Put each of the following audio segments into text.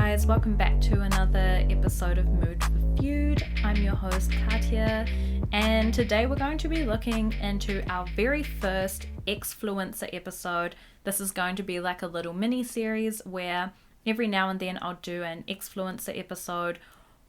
guys, welcome back to another episode of Mood for Feud. I'm your host Katya, and today we're going to be looking into our very first ex-fluencer episode. This is going to be like a little mini series where every now and then I'll do an ex-fluencer episode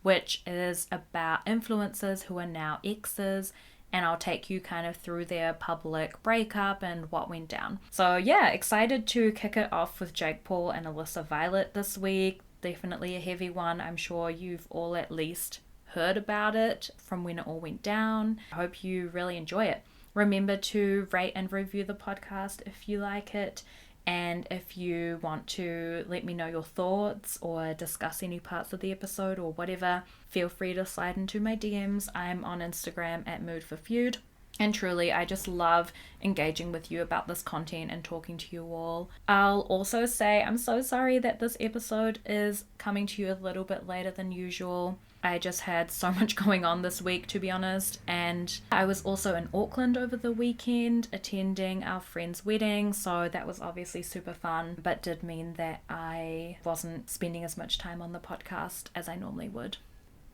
which is about influencers who are now exes, and I'll take you kind of through their public breakup and what went down. So yeah, excited to kick it off with Jake Paul and Alissa Violet this week. Definitely a heavy one. I'm sure you've all at least heard about it from when it all went down. I hope you really enjoy it. Remember to rate and review the podcast if you like it. And if you want to let me know your thoughts or discuss any parts of the episode or whatever, feel free to slide into my DMs. I'm on Instagram at Mood for Feud. And truly, I just love engaging with you about this content and talking to you all. I'll also say I'm so sorry that this episode is coming to you a little bit later than usual. I just had so much going on this week, to be honest, and I was also in Auckland over the weekend attending our friend's wedding, so that was obviously super fun, but did mean that I wasn't spending as much time on the podcast as I normally would.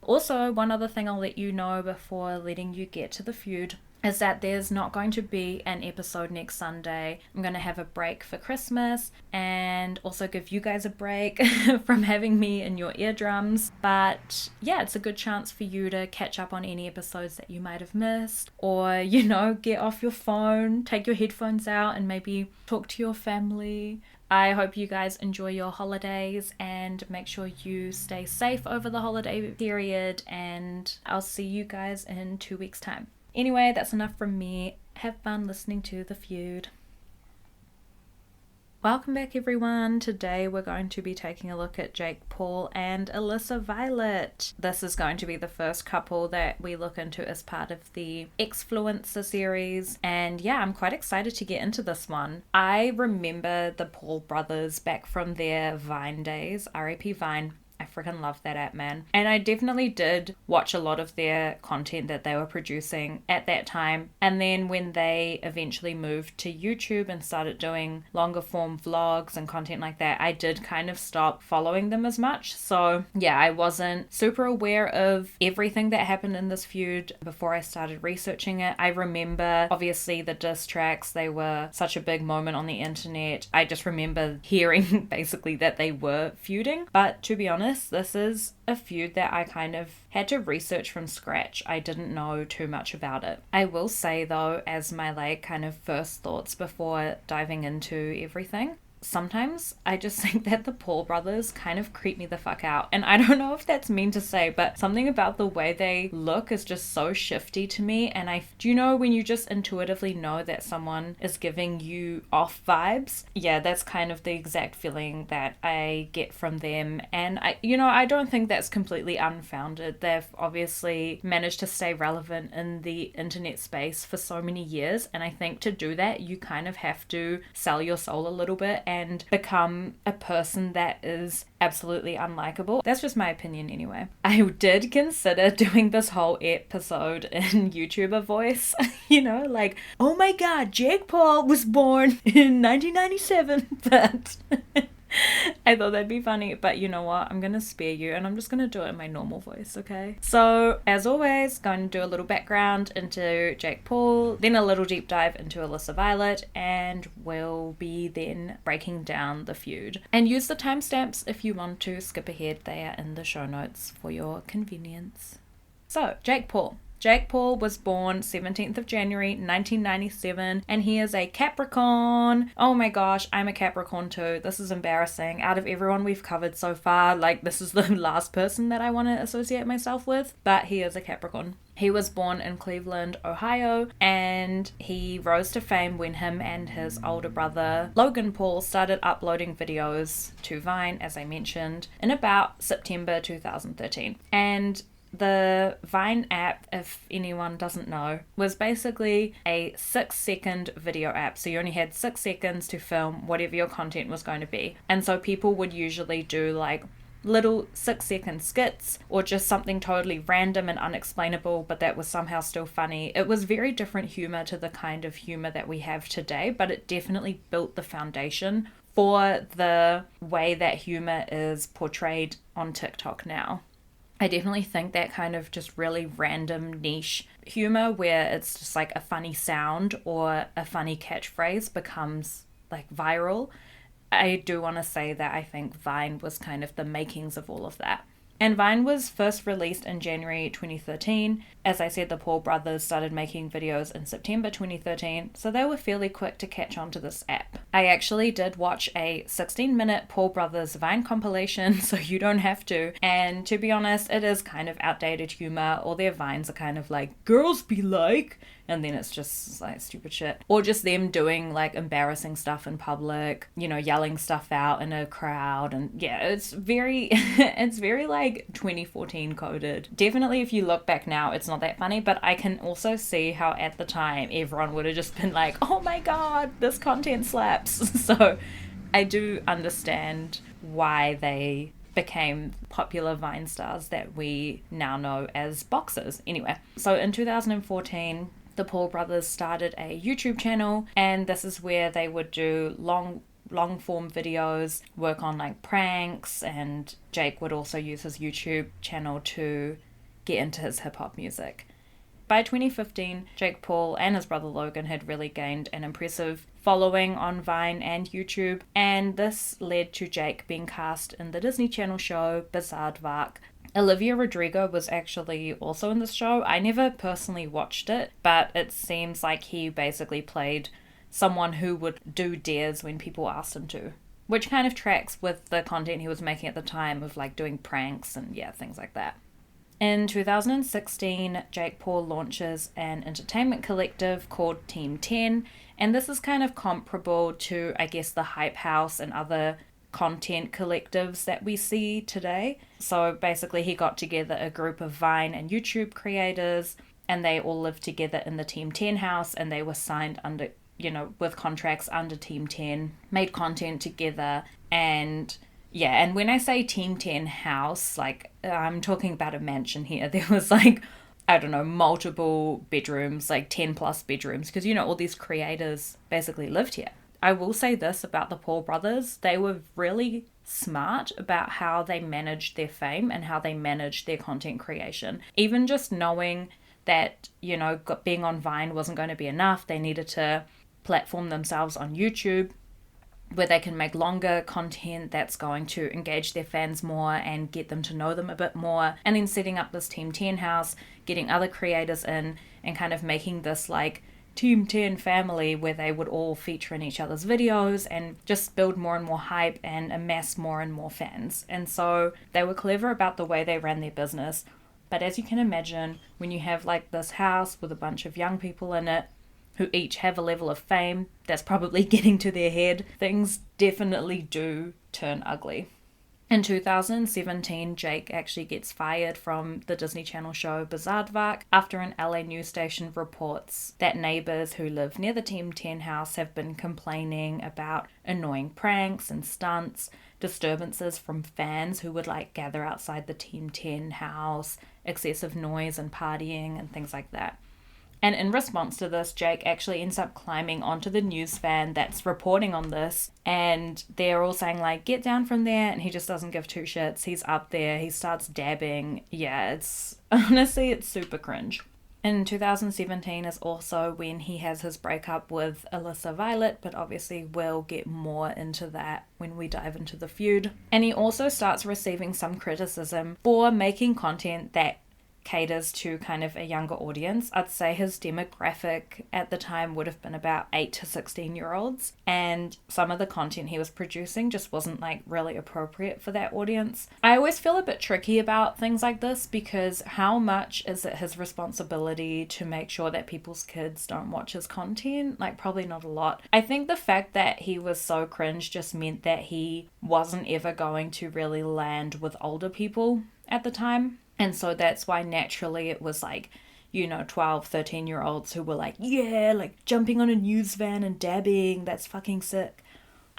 Also, one other thing I'll let you know before letting you get to the feud is that there's not going to be an episode next Sunday. I'm going to have a break for Christmas and also give you guys a break from having me in your eardrums. But yeah, it's a good chance for you to catch up on any episodes that you might have missed, or, you know, get off your phone, take your headphones out and maybe talk to your family. I hope you guys enjoy your holidays and make sure you stay safe over the holiday period, and I'll see you guys in 2 weeks' time. Anyway, that's enough from me. Have fun listening to the feud. Welcome back, everyone. Today we're going to be taking a look at Jake Paul and Alissa Violet. This is going to be the first couple that we look into as part of the Ex-fluencer series. And yeah, I'm quite excited to get into this one. I remember the Paul brothers back from their Vine days, R.I.P. Vine. I freaking love that app, man. And I definitely did watch a lot of their content that they were producing at that time. And then when they eventually moved to YouTube and started doing longer form vlogs and content like that, I did kind of stop following them as much. So yeah, I wasn't super aware of everything that happened in this feud before I started researching it. I remember obviously the diss tracks, they were such a big moment on the internet. I just remember hearing basically that they were feuding. But to be honest, this is a feud that I kind of had to research from scratch. I didn't know too much about it. I will say though, as my kind of first thoughts before diving into everything, sometimes I just think that the Paul brothers kind of creep me the fuck out. And I don't know if that's mean to say, but something about the way they look is just so shifty to me. And do you know when you just intuitively know that someone is giving you off vibes? Yeah, that's kind of the exact feeling that I get from them. And I don't think that's completely unfounded. They've obviously managed to stay relevant in the internet space for so many years. And I think to do that, you kind of have to sell your soul a little bit and become a person that is absolutely unlikable. That's just my opinion anyway. I did consider doing this whole episode in YouTuber voice, oh my god, Jake Paul was born in 1997, but I thought that'd be funny, but you know what? I'm gonna spare you and I'm just gonna do it in my normal voice, okay? So, as always, going to do a little background into Jake Paul, then a little deep dive into Alissa Violet, and we'll be then breaking down the feud. And use the timestamps if you want to skip ahead. They are in the show notes for your convenience. So, Jake Paul. Jake Paul was born 17th of January 1997, and he is a Capricorn. Oh my gosh, I'm a Capricorn too. This is embarrassing. Out of everyone we've covered so far, this is the last person that I want to associate myself with, but he is a Capricorn. He was born in Cleveland, Ohio, and he rose to fame when him and his older brother, Logan Paul, started uploading videos to Vine, as I mentioned, in about September 2013. And the Vine app, if anyone doesn't know, was basically a 6-second video app. So you only had 6 seconds to film whatever your content was going to be. And so people would usually do little 6-second skits or just something totally random and unexplainable, but that was somehow still funny. It was very different humor to the kind of humor that we have today, but it definitely built the foundation for the way that humor is portrayed on TikTok now. I definitely think that kind of just really random niche humor where it's just like a funny sound or a funny catchphrase becomes like viral. I do want to say that I think Vine was kind of the makings of all of that. And Vine was first released in January 2013. As I said, the Paul brothers started making videos in September 2013, so they were fairly quick to catch on to this app. I actually did watch a 16-minute Paul brothers Vine compilation, so you don't have to. And to be honest, it is kind of outdated humor. All their Vines are kind of like, girls be like, and then it's just like stupid shit. Or just them doing like embarrassing stuff in public, you know, yelling stuff out in a crowd. And yeah, it's very, it's very like 2014 coded. Definitely if you look back now, it's not that funny, but I can also see how at the time everyone would have just been like, oh my God, this content slaps. So I do understand why they became popular Vine stars that we now know as boxers. Anyway, so in 2014, the Paul brothers started a YouTube channel, and this is where they would do long form videos, work on like pranks, and Jake would also use his YouTube channel to get into his hip hop music. By 2015, Jake Paul and his brother Logan had really gained an impressive following on Vine and YouTube, and this led to Jake being cast in the Disney Channel show Bizaardvark. Olivia Rodrigo was actually also in this show. I never personally watched it, but it seems like he basically played someone who would do dares when people asked him to, which kind of tracks with the content he was making at the time of like doing pranks and yeah, things like that. In 2016, Jake Paul launches an entertainment collective called Team 10, and this is kind of comparable to, I guess, the Hype House and other content collectives that we see today. So basically he got together a group of Vine and YouTube creators, and they all lived together in the Team 10 house, and they were signed under, you know, with contracts under Team 10, made content together. And yeah, and when I say Team 10 house, like I'm talking about a mansion here. There was like, I don't know, multiple bedrooms, like 10 plus bedrooms, because, you know, all these creators basically lived here. I will say this about the Paul brothers. They were really smart about how they managed their fame and how they managed their content creation. Even just knowing that, you know, being on Vine wasn't going to be enough. They needed to platform themselves on YouTube, where they can make longer content that's going to engage their fans more and get them to know them a bit more. And then setting up this Team 10 house, getting other creators in, and kind of making this like Team 10 family where they would all feature in each other's videos and just build more and more hype and amass more and more fans. And so they were clever about the way they ran their business. But as you can imagine, when you have like this house with a bunch of young people in it who each have a level of fame that's probably getting to their head, things definitely do turn ugly. In 2017, Jake actually gets fired from the Disney Channel show Bizaardvark after an LA news station reports that neighbors who live near the Team 10 house have been complaining about annoying pranks and stunts, disturbances from fans who would like gather outside the Team 10 house, excessive noise and partying and things like that. And in response to this, Jake actually ends up climbing onto the news van that's reporting on this, and they're all saying like, get down from there, and he just doesn't give two shits. He's up there, he starts dabbing. Yeah, it's honestly, it's super cringe. In 2017 is also when he has his breakup with Alissa Violet, but obviously we'll get more into that when we dive into the feud. And he also starts receiving some criticism for making content that caters to kind of a younger audience. I'd say his demographic at the time would have been about 8 to 16 year olds, and some of the content he was producing just wasn't like really appropriate for that audience. I always feel a bit tricky about things like this, because how much is it his responsibility to make sure that people's kids don't watch his content? Like, probably not a lot. I think the fact that he was so cringe just meant that he wasn't ever going to really land with older people at the time. And so that's why naturally it was like, you know, 12, 13-year-olds who were like, yeah, like jumping on a news van and dabbing, that's fucking sick.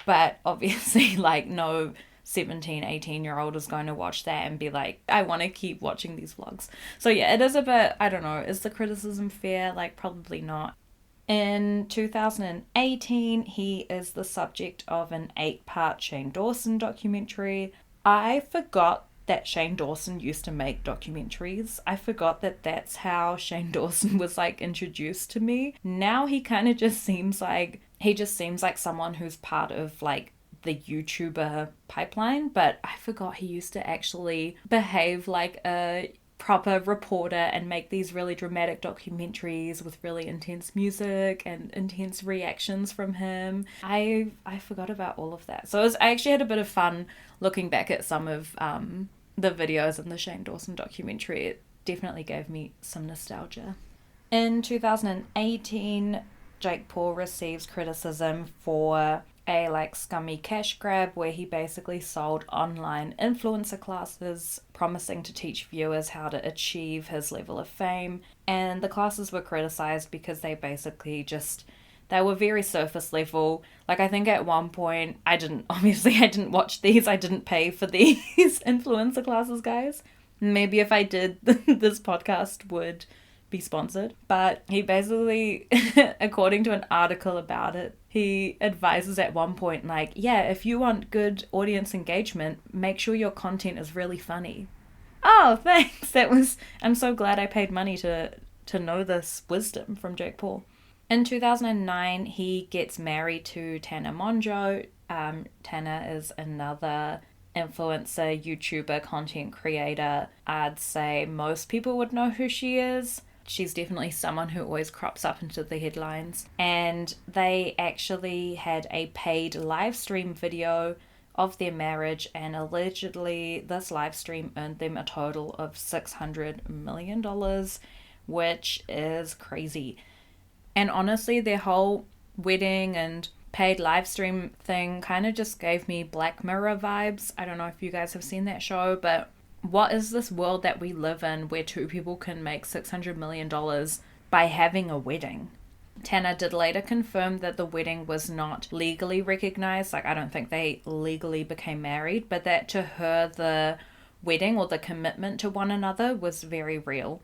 But obviously, like, no 17, 18-year-old is going to watch that and be like, I want to keep watching these vlogs. So yeah, it is a bit, I don't know, is the criticism fair? Like, probably not. In 2018, he is the subject of an 8-part Shane Dawson documentary. I forgot that Shane Dawson used to make documentaries. I forgot that that's how Shane Dawson was like introduced to me. Now he kind of just seems like someone who's part of like the YouTuber pipeline, but I forgot he used to actually behave like a proper reporter and make these really dramatic documentaries with really intense music and intense reactions from him. I forgot about all of that. So I actually had a bit of fun looking back at some of the videos in the Shane Dawson documentary. It definitely gave me some nostalgia. In 2018, Jake Paul receives criticism for a like scummy cash grab where he basically sold online influencer classes promising to teach viewers how to achieve his level of fame, and the classes were criticized because they basically they were very surface level. Like I think at one point I didn't watch these. I didn't pay for these influencer classes, guys. Maybe if I did, this podcast would be sponsored. But he basically, according to an article about it, he advises at one point like, yeah, if you want good audience engagement, make sure your content is really funny. Oh, thanks. I'm so glad I paid money to know this wisdom from Jake Paul. In 2009, he gets married to Tana Mongeau. Tana is another influencer, YouTuber, content creator. I'd say most people would know who she is. She's definitely someone who always crops up into the headlines. And they actually had a paid live stream video of their marriage, and allegedly this live stream earned them a total of $600 million, which is crazy. And honestly, their whole wedding and paid live stream thing kind of just gave me Black Mirror vibes. I don't know if you guys have seen that show, but what is this world that we live in where two people can make $600 million by having a wedding? Tana did later confirm that the wedding was not legally recognized. Like, I don't think they legally became married, but that to her, the wedding or the commitment to one another was very real.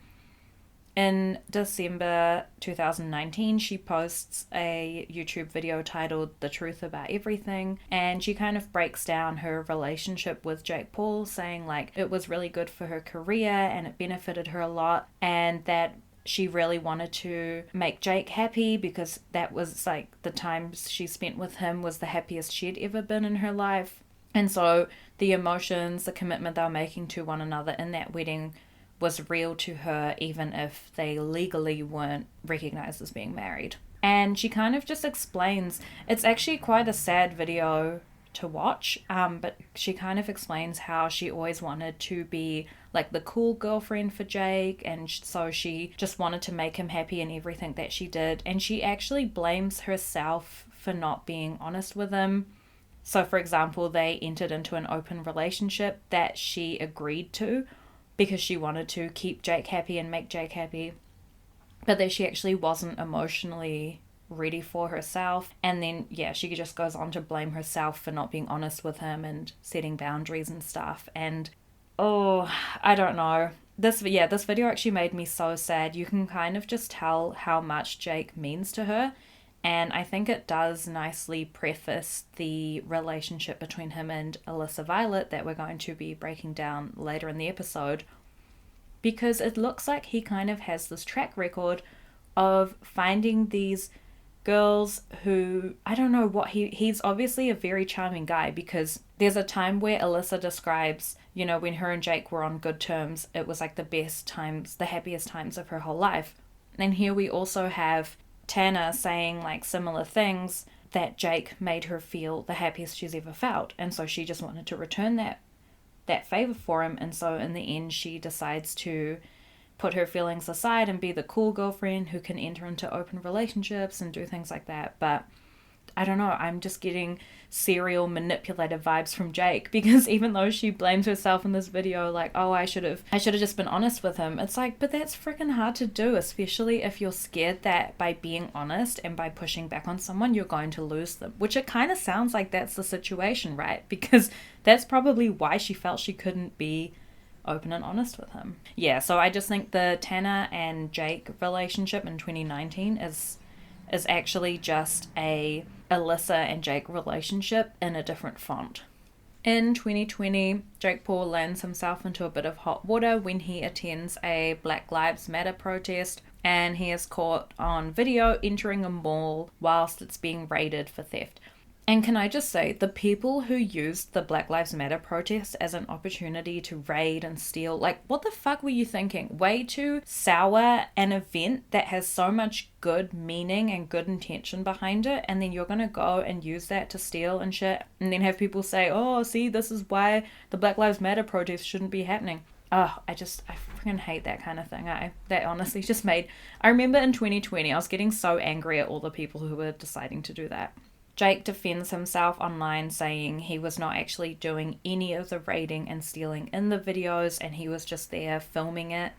In December 2019, she posts a YouTube video titled The Truth About Everything, and she kind of breaks down her relationship with Jake Paul, saying like it was really good for her career and it benefited her a lot, and that she really wanted to make Jake happy because that was like the times she spent with him was the happiest she'd ever been in her life. And so the emotions, the commitment they were making to one another in that wedding was real to her, even if they legally weren't recognized as being married. And she kind of just explains, it's actually quite a sad video to watch, but she kind of explains how she always wanted to be like the cool girlfriend for Jake, and so she just wanted to make him happy in everything that she did, and she actually blames herself for not being honest with him. So for example, they entered into an open relationship that she agreed to because she wanted to keep Jake happy and make Jake happy, but that she actually wasn't emotionally ready for herself. And then she just goes on to blame herself for not being honest with him and setting boundaries and stuff. And I don't know, this video actually made me so sad. You can kind of just tell how much Jake means to her, and I think it does nicely preface the relationship between him and Alissa Violet that we're going to be breaking down later in the episode, because it looks like he kind of has this track record of finding these girls who, I don't know what, he's obviously a very charming guy, because there's a time where Alissa describes, when her and Jake were on good terms, it was like the best times, the happiest times of her whole life. And here we also have Tana saying like similar things, that Jake made her feel the happiest she's ever felt, and so she just wanted to return that favor for him. And so in the end she decides to put her feelings aside and be the cool girlfriend who can enter into open relationships and do things like that. But I don't know, I'm just getting serial manipulative vibes from Jake, because even though she blames herself in this video like, oh, I should have just been honest with him, it's like, but that's freaking hard to do, especially if you're scared that by being honest and by pushing back on someone you're going to lose them, which it kind of sounds like that's the situation, right? Because that's probably why she felt she couldn't be open and honest with him. So I just think the Tana and Jake relationship in 2019 is is actually just a Alissa and Jake relationship in a different font. In 2020, Jake Paul lands himself into a bit of hot water when he attends a Black Lives Matter protest, and he is caught on video entering a mall whilst it's being raided for theft. And can I just say, the people who used the Black Lives Matter protest as an opportunity to raid and steal, like, what the fuck were you thinking? Way to sour an event that has so much good meaning and good intention behind it, and then you're gonna go and use that to steal and shit, and then have people say, oh, see, this is why the Black Lives Matter protest shouldn't be happening. Oh, I freaking hate that kind of thing. That honestly just made... I remember in 2020, I was getting so angry at all the people who were deciding to do that. Jake defends himself online, saying he was not actually doing any of the raiding and stealing in the videos, and he was just there filming it.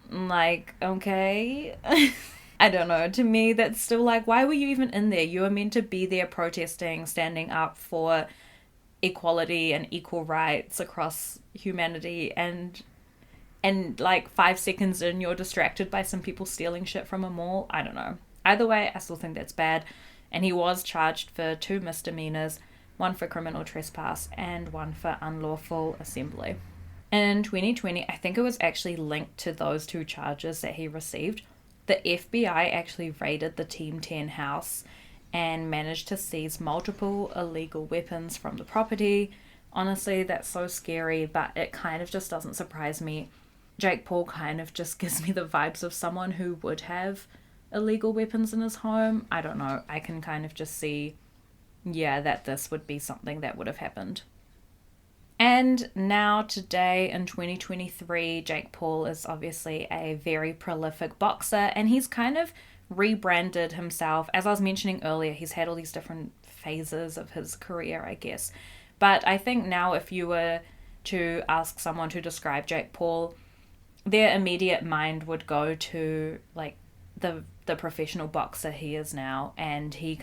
Like, okay. I don't know. To me, that's still like, why were you even in there? You were meant to be there protesting, standing up for equality and equal rights across humanity, and like 5 seconds in, you're distracted by some people stealing shit from a mall. I don't know. Either way, I still think that's bad. And he was charged for 2 misdemeanors, one for criminal trespass and one for unlawful assembly. In 2020, I think it was actually linked to those 2 charges that he received. The FBI actually raided the Team 10 house and managed to seize multiple illegal weapons from the property. Honestly, that's so scary, but it kind of just doesn't surprise me. Jake Paul kind of just gives me the vibes of someone who would have illegal weapons in his home. I don't know. I can kind of just see, that this would be something that would have happened. And now today in 2023, Jake Paul is obviously a very prolific boxer, and he's kind of rebranded himself. As I was mentioning earlier, he's had all these different phases of his career, I guess. But I think now if you were to ask someone to describe Jake Paul, their immediate mind would go to like the professional boxer he is now, and he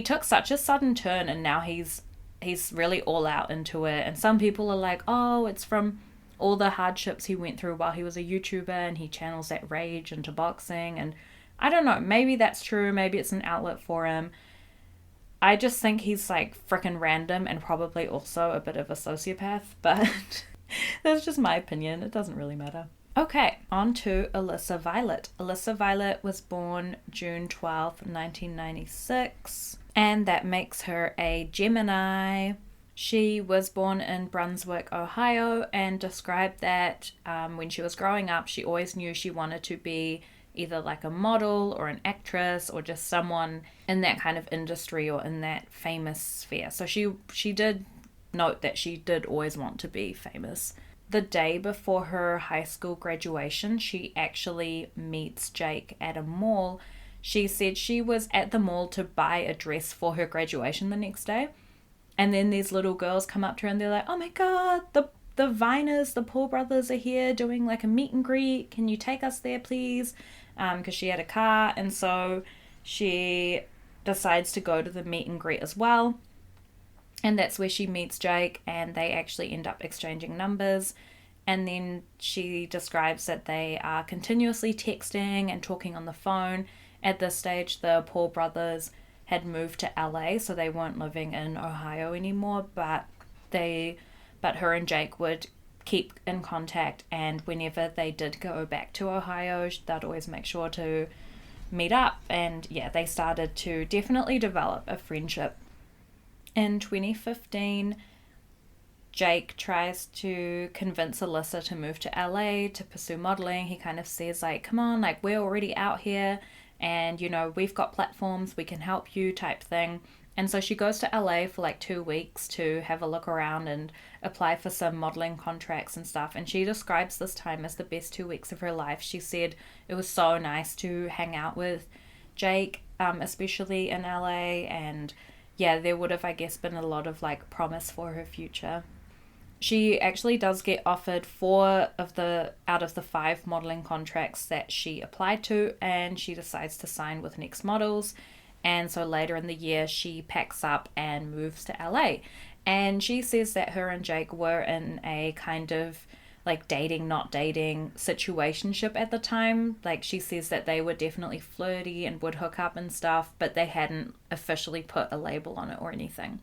took such a sudden turn, and now he's really all out into it. And some people are like, oh, it's from all the hardships he went through while he was a YouTuber, and he channels that rage into boxing. And I don't know, maybe that's true, maybe it's an outlet for him. I just think he's like freaking random and probably also a bit of a sociopath, but that's just my opinion. It doesn't really matter. Okay, on to Alissa Violet. Alissa Violet was born June 12th, 1996, and that makes her a Gemini. She was born in Brunswick, Ohio, and described that when she was growing up, she always knew she wanted to be either like a model or an actress or just someone in that kind of industry or in that famous sphere. So she did note that she did always want to be famous. The day before her high school graduation, she actually meets Jake at a mall. She said she was at the mall to buy a dress for her graduation the next day. And then these little girls come up to her and they're like, oh my God, the Viners, the Paul brothers are here doing like a meet and greet. Can you take us there, please? Because she had a car. And so she decides to go to the meet and greet as well. And that's where she meets Jake, and they actually end up exchanging numbers. And then she describes that they are continuously texting and talking on the phone. At this stage, the Paul brothers had moved to LA, so they weren't living in Ohio anymore, but her and Jake would keep in contact, and whenever they did go back to Ohio, they'd always make sure to meet up. And they started to definitely develop a friendship. In 2015, Jake tries to convince Alissa to move to LA to pursue modeling. He kind of says like, come on, like we're already out here and, we've got platforms, we can help you type thing. And so she goes to LA for like 2 weeks to have a look around and apply for some modeling contracts and stuff. And she describes this time as the best 2 weeks of her life. She said it was so nice to hang out with Jake, especially in LA, and there would have, I guess, been a lot of like promise for her future. She actually does get offered 4 out of the 5 modeling contracts that she applied to, and she decides to sign with Next Models. And so later in the year, she packs up and moves to LA. And she says that her and Jake were in a kind of like dating, not dating situationship at the time. Like she says that they were definitely flirty and would hook up and stuff, but they hadn't officially put a label on it or anything.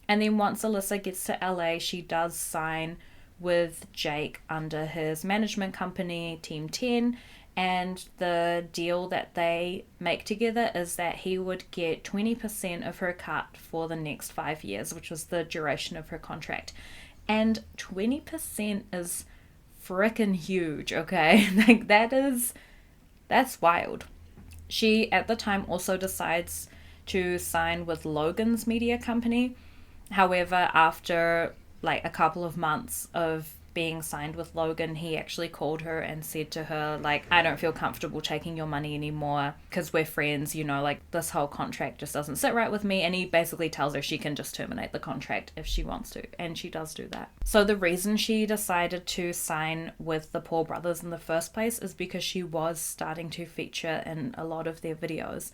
And then once Alissa gets to LA, she does sign with Jake under his management company, Team 10. And the deal that they make together is that he would get 20% of her cut for the next 5 years, which was the duration of her contract. And 20% is frickin' huge, okay? Like that's wild. She at the time also decides to sign with Logan's media company. However, after like a couple of months of being signed with Logan, he actually called her and said to her, like, I don't feel comfortable taking your money anymore because we're friends, you know, like this whole contract just doesn't sit right with me. And he basically tells her she can just terminate the contract if she wants to, and she does do that. So the reason she decided to sign with the Paul brothers in the first place is because she was starting to feature in a lot of their videos,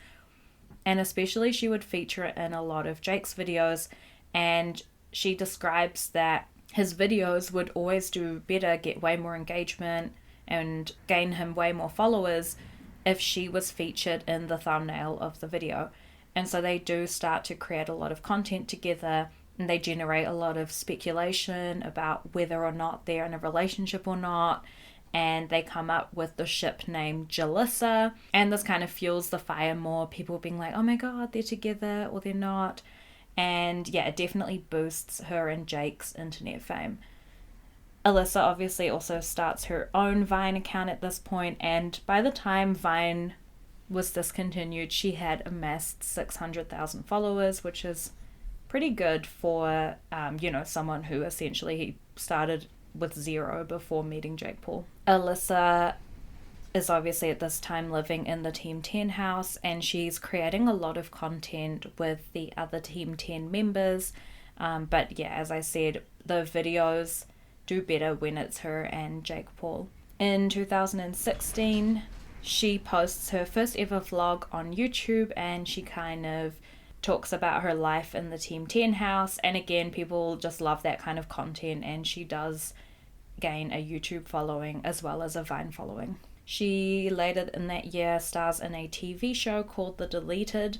and especially she would feature in a lot of Jake's videos. And she describes that his videos would always do better, get way more engagement, and gain him way more followers if she was featured in the thumbnail of the video. And so they do start to create a lot of content together, and they generate a lot of speculation about whether or not they're in a relationship or not. And they come up with the ship name Jalissa, and this kind of fuels the fire more. People being like, oh my god, they're together or they're not. And yeah, it definitely boosts her and Jake's internet fame. Alissa obviously also starts her own Vine account at this point, and by the time Vine was discontinued, she had amassed 600,000 followers, which is pretty good for, someone who essentially started with 0 before meeting Jake Paul. Alissa is obviously at this time living in the Team 10 house, and she's creating a lot of content with the other Team 10 members. But yeah, as I said, the videos do better when it's her and Jake Paul. In 2016, she posts her first ever vlog on YouTube, and she kind of talks about her life in the Team 10 house. And again, people just love that kind of content, and she does gain a YouTube following as well as a Vine following. She later in that year stars in a TV show called The Deleted.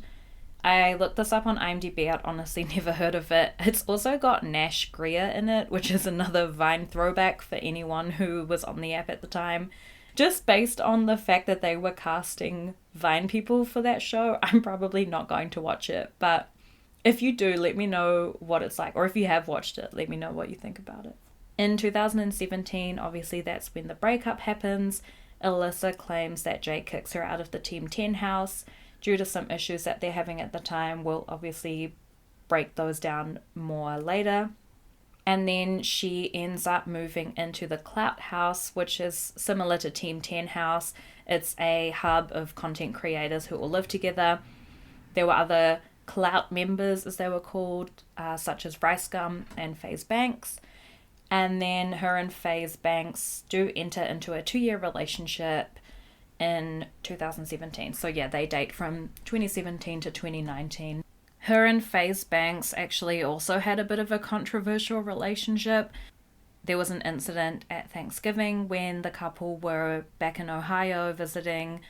I looked this up on IMDb. I'd honestly never heard of it. It's also got Nash Grier in it, which is another Vine throwback for anyone who was on the app at the time. Just based on the fact that they were casting Vine people for that show, I'm probably not going to watch it. But if you do, let me know what it's like. Or if you have watched it, let me know what you think about it. In 2017, obviously that's when the breakup happens. Alissa claims that Jake kicks her out of the Team 10 house due to some issues that they're having at the time. We'll obviously break those down more later. And then she ends up moving into the Clout house, which is similar to Team 10 house. It's a hub of content creators who all live together. There were other Clout members, as they were called, such as Rice Gum and FaZe Banks. And then her and FaZe Banks do enter into a 2-year relationship in 2017. So yeah, they date from 2017 to 2019. Her and FaZe Banks actually also had a bit of a controversial relationship. There was an incident at Thanksgiving when the couple were back in Ohio visiting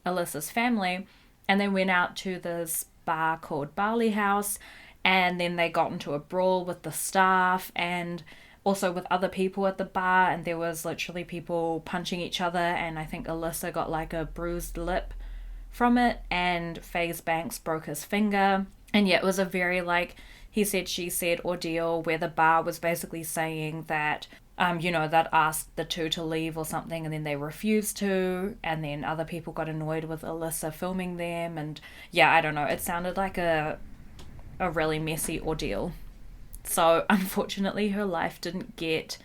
Alissa's family, and they went out to this bar called Barley House, and then they got into a brawl with the staff and also with other people at the bar, and there was literally people punching each other, and I think Alissa got like a bruised lip from it, and FaZe Banks broke his finger. And yeah, it was a very like he said she said ordeal where the bar was basically saying that that asked the two to leave or something, and then they refused to, and then other people got annoyed with Alissa filming them, and yeah, I don't know, it sounded like a really messy ordeal. So unfortunately her life didn't get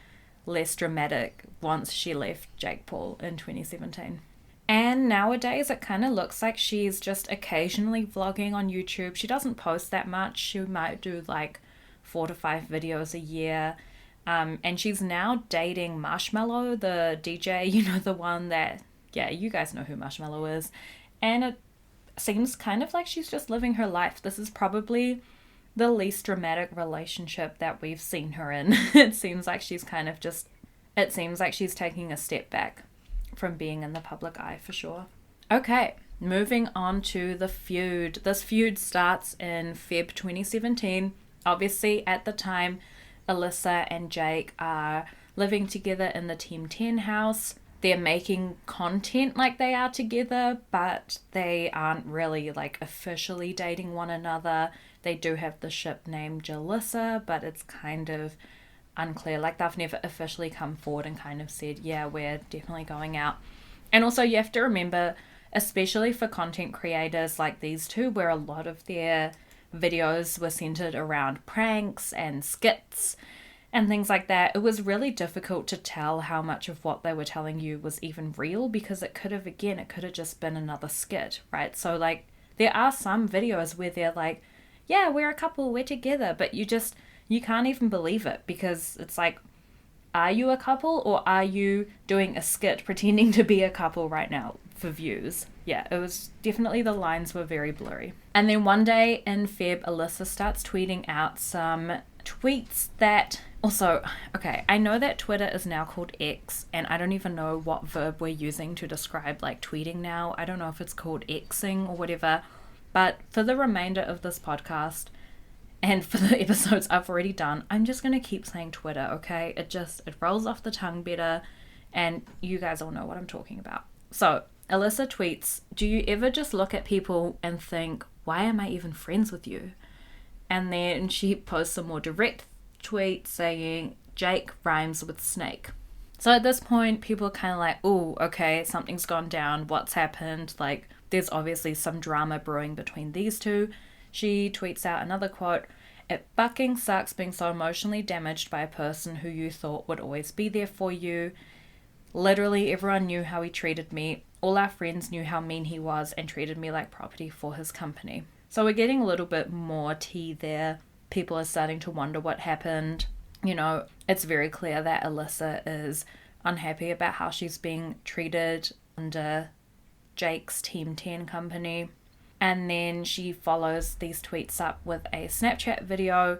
less dramatic once she left Jake Paul in 2017. And nowadays it kind of looks like she's just occasionally vlogging on YouTube. She doesn't post that much. She might do like 4 to 5 videos a year. And she's now dating Marshmello, the DJ, the one that, yeah, you guys know who Marshmello is. And it seems kind of like she's just living her life. This is probably the least dramatic relationship that we've seen her in. It seems like she's kind of just it seems like she's taking a step back from being in the public eye for sure. Okay, moving on to the feud. This feud starts in Feb 2017. Obviously, at the time, Alissa and Jake are living together in the Team 10 house. They're making content like they are together, but they aren't really like officially dating one another. They do have the ship named Jalissa, but it's kind of unclear. Like, they've never officially come forward and kind of said, yeah, we're definitely going out. And also you have to remember, especially for content creators like these two, where a lot of their videos were centered around pranks and skits and things like that, it was really difficult to tell how much of what they were telling you was even real, because it could have just been another skit, right? So like, there are some videos where they're like, yeah, we're a couple, we're together, but you can't even believe it, because it's like, are you a couple or are you doing a skit pretending to be a couple right now for views? Yeah, it was definitely, the lines were very blurry. And then one day in Feb, Alissa starts tweeting out some tweets that also, okay, I know that Twitter is now called X, and I don't even know what verb we're using to describe like tweeting now. I don't know if it's called Xing or whatever, but for the remainder of this podcast and for the episodes I've already done, I'm just going to keep saying Twitter, okay? It rolls off the tongue better, and you guys all know what I'm talking about. So Alissa tweets, "Do you ever just look at people and think, why am I even friends with you?" And then she posts a more direct tweet saying, "Jake rhymes with snake." So at this point, people are kind of like, oh, okay, something's gone down. What's happened? Like, there's obviously some drama brewing between these two. She tweets out another quote, "It fucking sucks being so emotionally damaged by a person who you thought would always be there for you. Literally everyone knew how he treated me. All our friends knew how mean he was and treated me like property for his company." So we're getting a little bit more tea there. People are starting to wonder what happened. You know, it's very clear that Alissa is unhappy about how she's being treated under Jake's Team 10 company. And then she follows these tweets up with a Snapchat video.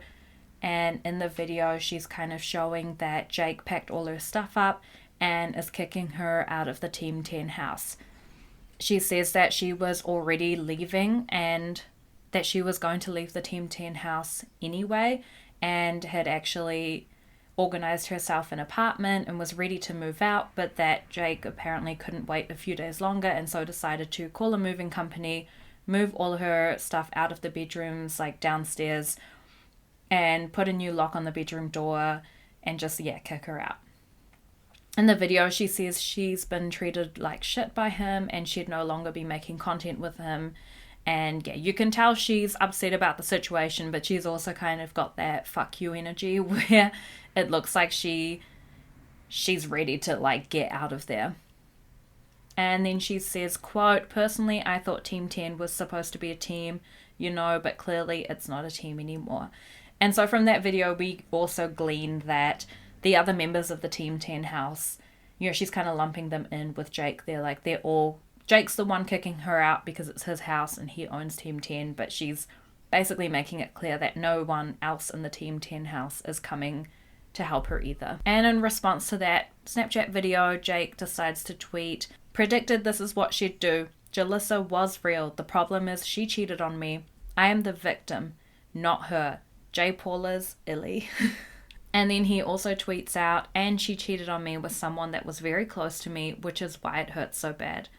And in the video, she's kind of showing that Jake packed all her stuff up and is kicking her out of the Team 10 house. She says that she was already leaving and that she was going to leave the Team 10 house anyway, and had actually organized herself an apartment and was ready to move out, but that Jake apparently couldn't wait a few days longer, and so decided to call a moving company, move all her stuff out of the bedrooms, like downstairs, and put a new lock on the bedroom door and just, kick her out. In the video, she says she's been treated like shit by him and she'd no longer be making content with him. And you can tell she's upset about the situation, but she's also kind of got that fuck you energy where it looks like she's ready to like get out of there. And then she says, quote, "Personally, I thought Team 10 was supposed to be a team, but clearly it's not a team anymore." And so from that video, we also glean that the other members of the Team 10 house, she's kind of lumping them in with Jake. Jake's the one kicking her out because it's his house and he owns Team 10, but she's basically making it clear that no one else in the Team 10 house is coming to help her either. And in response to that Snapchat video, Jake decides to tweet, "Predicted this is what she'd do. Jalissa was real. The problem is she cheated on me. I am the victim, not her. J. Paula's illy." And then he also tweets out, "And she cheated on me with someone that was very close to me, which is why it hurts so bad.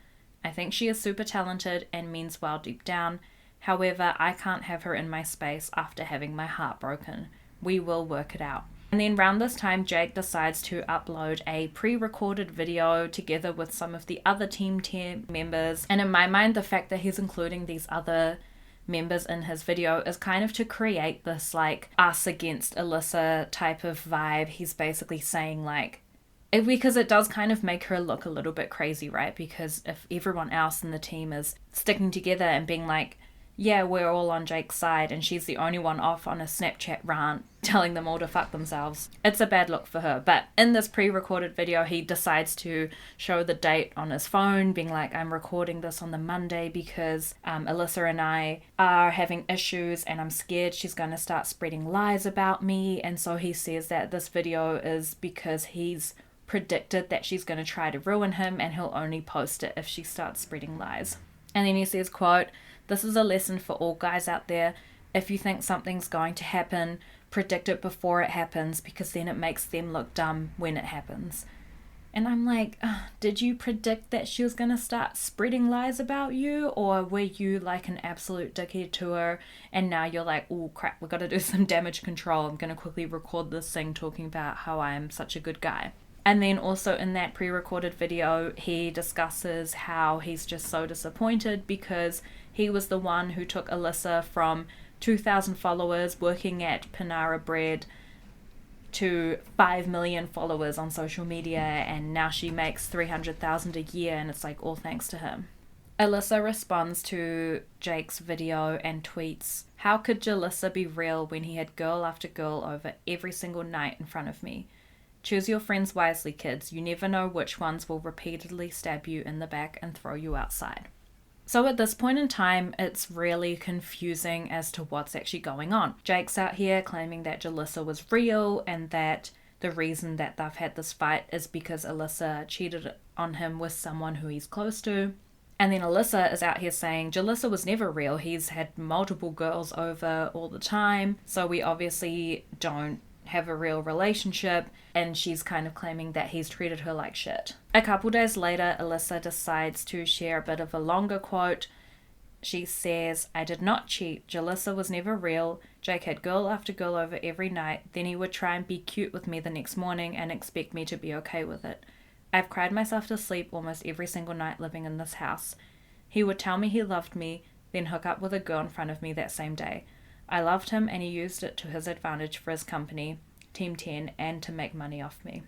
I think she is super talented and means well deep down. However, I can't have her in my space after having my heart broken. We will work it out." And then around this time, Jake decides to upload a pre-recorded video together with some of the other Team 10 members. And in my mind, the fact that he's including these other members in his video is kind of to create this like us against Alissa type of vibe. He's basically saying like, because it does kind of make her look a little bit crazy, right? Because if everyone else in the team is sticking together and being like, yeah, we're all on Jake's side, and she's the only one off on a Snapchat rant telling them all to fuck themselves, it's a bad look for her. But in this pre-recorded video, he decides to show the date on his phone, being like, "I'm recording this on the Monday because Alissa and I are having issues and I'm scared she's going to start spreading lies about me." And so he says that this video is because he's predicted that she's going to try to ruin him and he'll only post it if she starts spreading lies. And then he says, quote, "This is a lesson for all guys out there. If you think something's going to happen, predict it before it happens, because then it makes them look dumb when it happens." And I'm like, did you predict that she was going to start spreading lies about you? Or were you like an absolute dickhead to her and now you're like, oh crap, we've got to do some damage control. I'm going to quickly record this thing talking about how I am such a good guy. And then also in that pre-recorded video, he discusses how he's just so disappointed because he was the one who took Alissa from 2,000 followers working at Panera Bread to 5 million followers on social media, and now she makes 300,000 a year, and it's like all thanks to him. Alissa responds to Jake's video and tweets, "How could Jalissa be real when he had girl after girl over every single night in front of me? Choose your friends wisely, kids. You never know which ones will repeatedly stab you in the back and throw you outside." So at this point in time, it's really confusing as to what's actually going on. Jake's out here claiming that Jalissa was real and that the reason that they've had this fight is because Alissa cheated on him with someone who he's close to. And then Alissa is out here saying Jalissa was never real. He's had multiple girls over all the time, so we obviously don't have a real relationship, and she's kind of claiming that he's treated her like shit. A couple days later, Alissa decides to share a bit of a longer quote. She says, "I did not cheat. Jalissa was never real. Jake had girl after girl over every night. Then he would try and be cute with me the next morning and expect me to be okay with it. I've cried myself to sleep almost every single night living in this house. He would tell me he loved me, then hook up with a girl in front of me that same day. I loved him and he used it to his advantage for his company, Team 10, and to make money off me.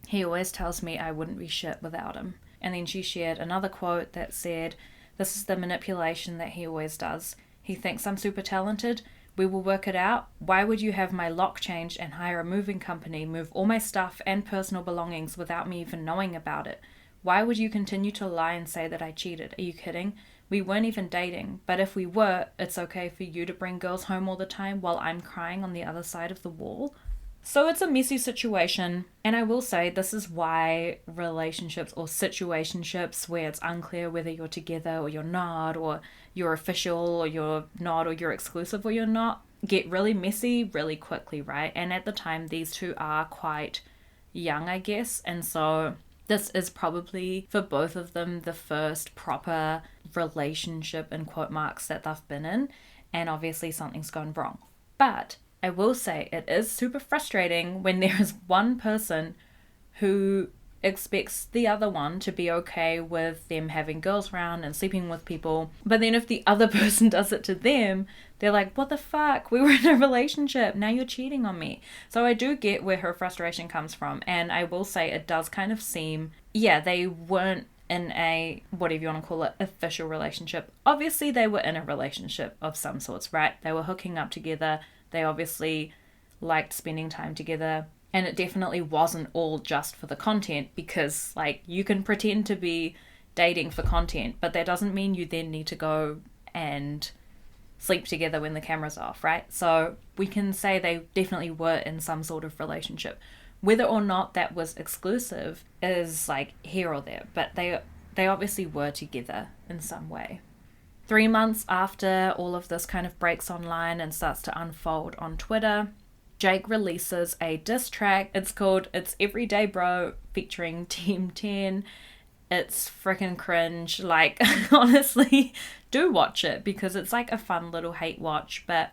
He always tells me I wouldn't be shit without him." And then she shared another quote that said, "This is the manipulation that he always does. He thinks I'm super talented. We will work it out. Why would you have my lock changed and hire a moving company, move all my stuff and personal belongings without me even knowing about it? Why would you continue to lie and say that I cheated? Are you kidding? We weren't even dating, but if we were, it's okay for you to bring girls home all the time while I'm crying on the other side of the wall?" So it's a messy situation, and I will say this is why relationships or situationships where it's unclear whether you're together or you're not, or you're official or you're not, or you're exclusive or you're not, get really messy really quickly, right? And at the time, these two are quite young, I guess, and so this is probably for both of them the first proper relationship in quote marks that they've been in, and obviously something's gone wrong. But I will say it is super frustrating when there is one person who expects the other one to be okay with them having girls around and sleeping with people, but then if the other person does it to them, they're like, what the fuck, we were in a relationship, now you're cheating on me. So I do get where her frustration comes from, and I will say it does kind of seem, yeah, they weren't in a, whatever you want to call it, official relationship. Obviously they were in a relationship of some sorts, right? They were hooking up together, they obviously liked spending time together, and it definitely wasn't all just for the content, because like you can pretend to be dating for content, but that doesn't mean you then need to go and sleep together when the camera's off, right? So we can say they definitely were in some sort of relationship. Whether or not that was exclusive is like here or there, but they obviously were together in some way. 3 months after all of this kind of breaks online and starts to unfold on Twitter, Jake releases a diss track. It's called It's Everyday Bro featuring Team 10. It's freaking cringe. Like, honestly, do watch it because it's like a fun little hate watch. But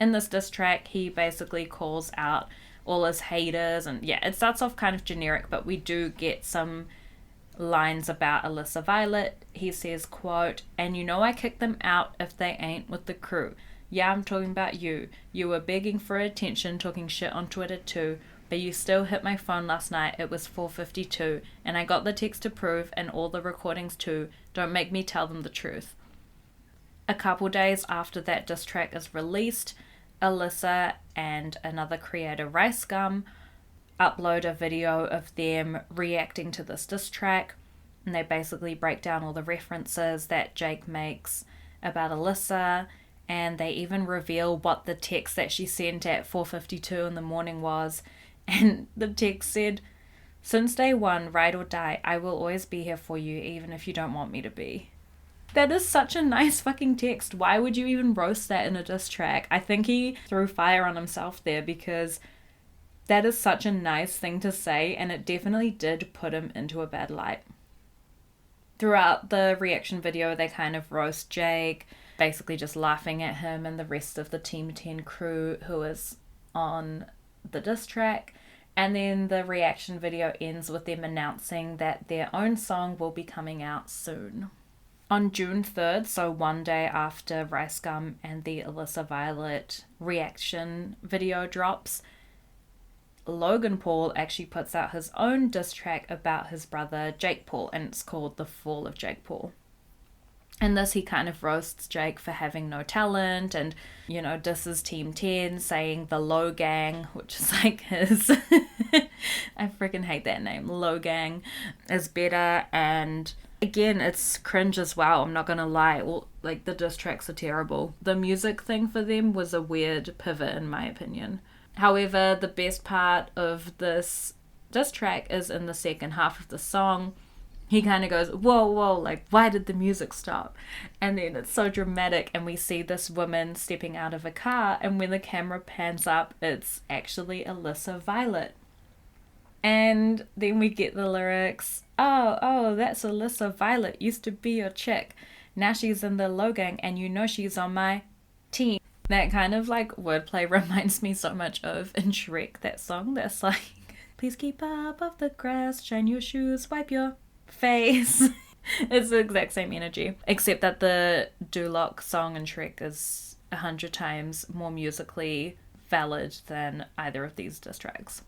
in this diss track, he basically calls out all his haters. And yeah, it starts off kind of generic, but we do get some lines about Alissa Violet. He says, quote, "And you know I kick them out if they ain't with the crew. Yeah, I'm talking about you. You were begging for attention, talking shit on Twitter too, but you still hit my phone last night. It was 4:52, and I got the text to prove and all the recordings too. Don't make me tell them the truth." A couple days after that diss track is released, Alissa and another creator, Ras Sakunera, upload a video of them reacting to this diss track, and they basically break down all the references that Jake makes about Alissa, and they even reveal what the text that she sent at 4:52 in the morning was. And the text said, Since day one, ride or die, I will always be here for you, even if you don't want me to be. That is such a nice fucking text. Why would you even roast that in a diss track? I think he threw fire on himself there, because that is such a nice thing to say, and it definitely did put him into a bad light. Throughout the reaction video, they kind of roast Jake, basically just laughing at him and the rest of the Team 10 crew who is on the diss track. And then the reaction video ends with them announcing that their own song will be coming out soon. On June 3rd, so one day after Rice Gum and the Alissa Violet reaction video drops, Logan Paul actually puts out his own diss track about his brother Jake Paul, and it's called The Fall of Jake Paul. In this, he kind of roasts Jake for having no talent and, you know, disses Team 10, saying the Low Gang, which is like his... I freaking hate that name. Low Gang is better, and again, it's cringe as well. I'm not gonna lie. Like, the diss tracks are terrible. The music thing for them was a weird pivot, in my opinion. However, the best part of this diss track is in the second half of the song. He kind of goes, whoa, whoa, like, why did the music stop? And then it's so dramatic, and we see this woman stepping out of a car, and when the camera pans up, it's actually Alissa Violet. And then we get the lyrics, oh, that's Alissa Violet, used to be your chick. Now she's in the Low Gang, and you know she's on my team. That kind of, like, wordplay reminds me so much of in Shrek, that song that's like, please keep up off the grass, shine your shoes, wipe your face. It's the exact same energy, except that the Duloc song in Shrek is 100 times more musically valid than either of these diss tracks.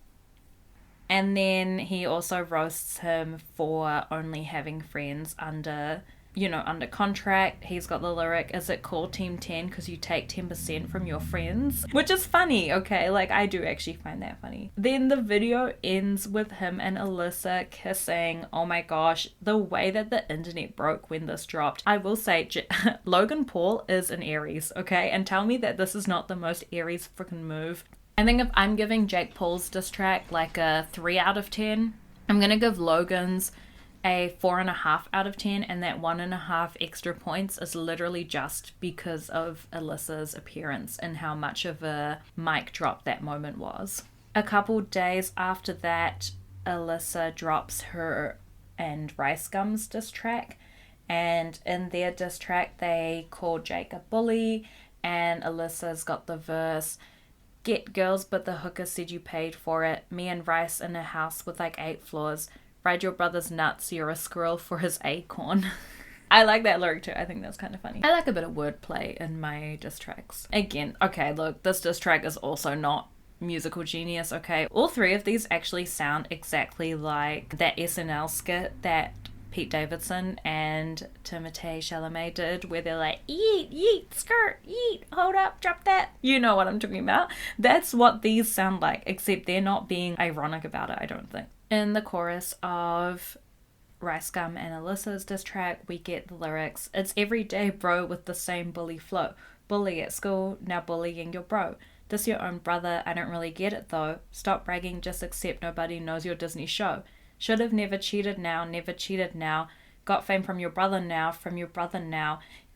And then he also roasts him for only having friends under contract. He's got the lyric, is it called Team 10 because you take 10% from your friends? Which is funny, okay? Like, I do actually find that funny. Then the video ends with him and Alissa kissing. Oh my gosh, the way that the internet broke when this dropped. I will say, Logan Paul is an Aries, okay? And tell me that this is not the most Aries freaking move. I think if I'm giving Jake Paul's diss track like a 3 out of 10, I'm gonna give Logan's a 4.5 out of 10, and that 1.5 extra points is literally just because of Alyssa's appearance and how much of a mic drop that moment was. A couple days after that, Alissa drops her and Rice Gum's diss track, and in their diss track they call Jake a bully, and Alyssa's got the verse, get girls but the hooker said you paid for it, me and Rice in a house with like 8 floors, ride your brother's nuts, you're a squirrel for his acorn. I like that lyric too. I think that's kind of funny. I like a bit of wordplay in my diss tracks. Again, okay, look, this diss track is also not musical genius, okay? All 3 of these actually sound exactly like that SNL skit that Pete Davidson and Timothée Chalamet did, where they're like, yeet, yeet, skirt, yeet, hold up, drop that. You know what I'm talking about. That's what these sound like, except they're not being ironic about it, I don't think. In the chorus of Rice Gum and Alyssa's diss track, we get the lyrics, it's every day, bro, with the same bully flow. Bully at school, now bullying your bro. This your own brother, I don't really get it though. Stop bragging, just accept nobody knows your Disney show. Should have never cheated now, never cheated now. Got fame from your brother now,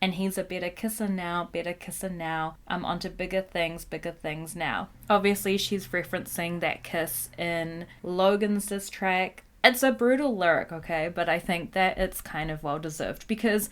and he's a better kisser now. I'm onto bigger things now. Obviously, she's referencing that kiss in Logan's diss track. It's a brutal lyric, okay, but I think that it's kind of well deserved, because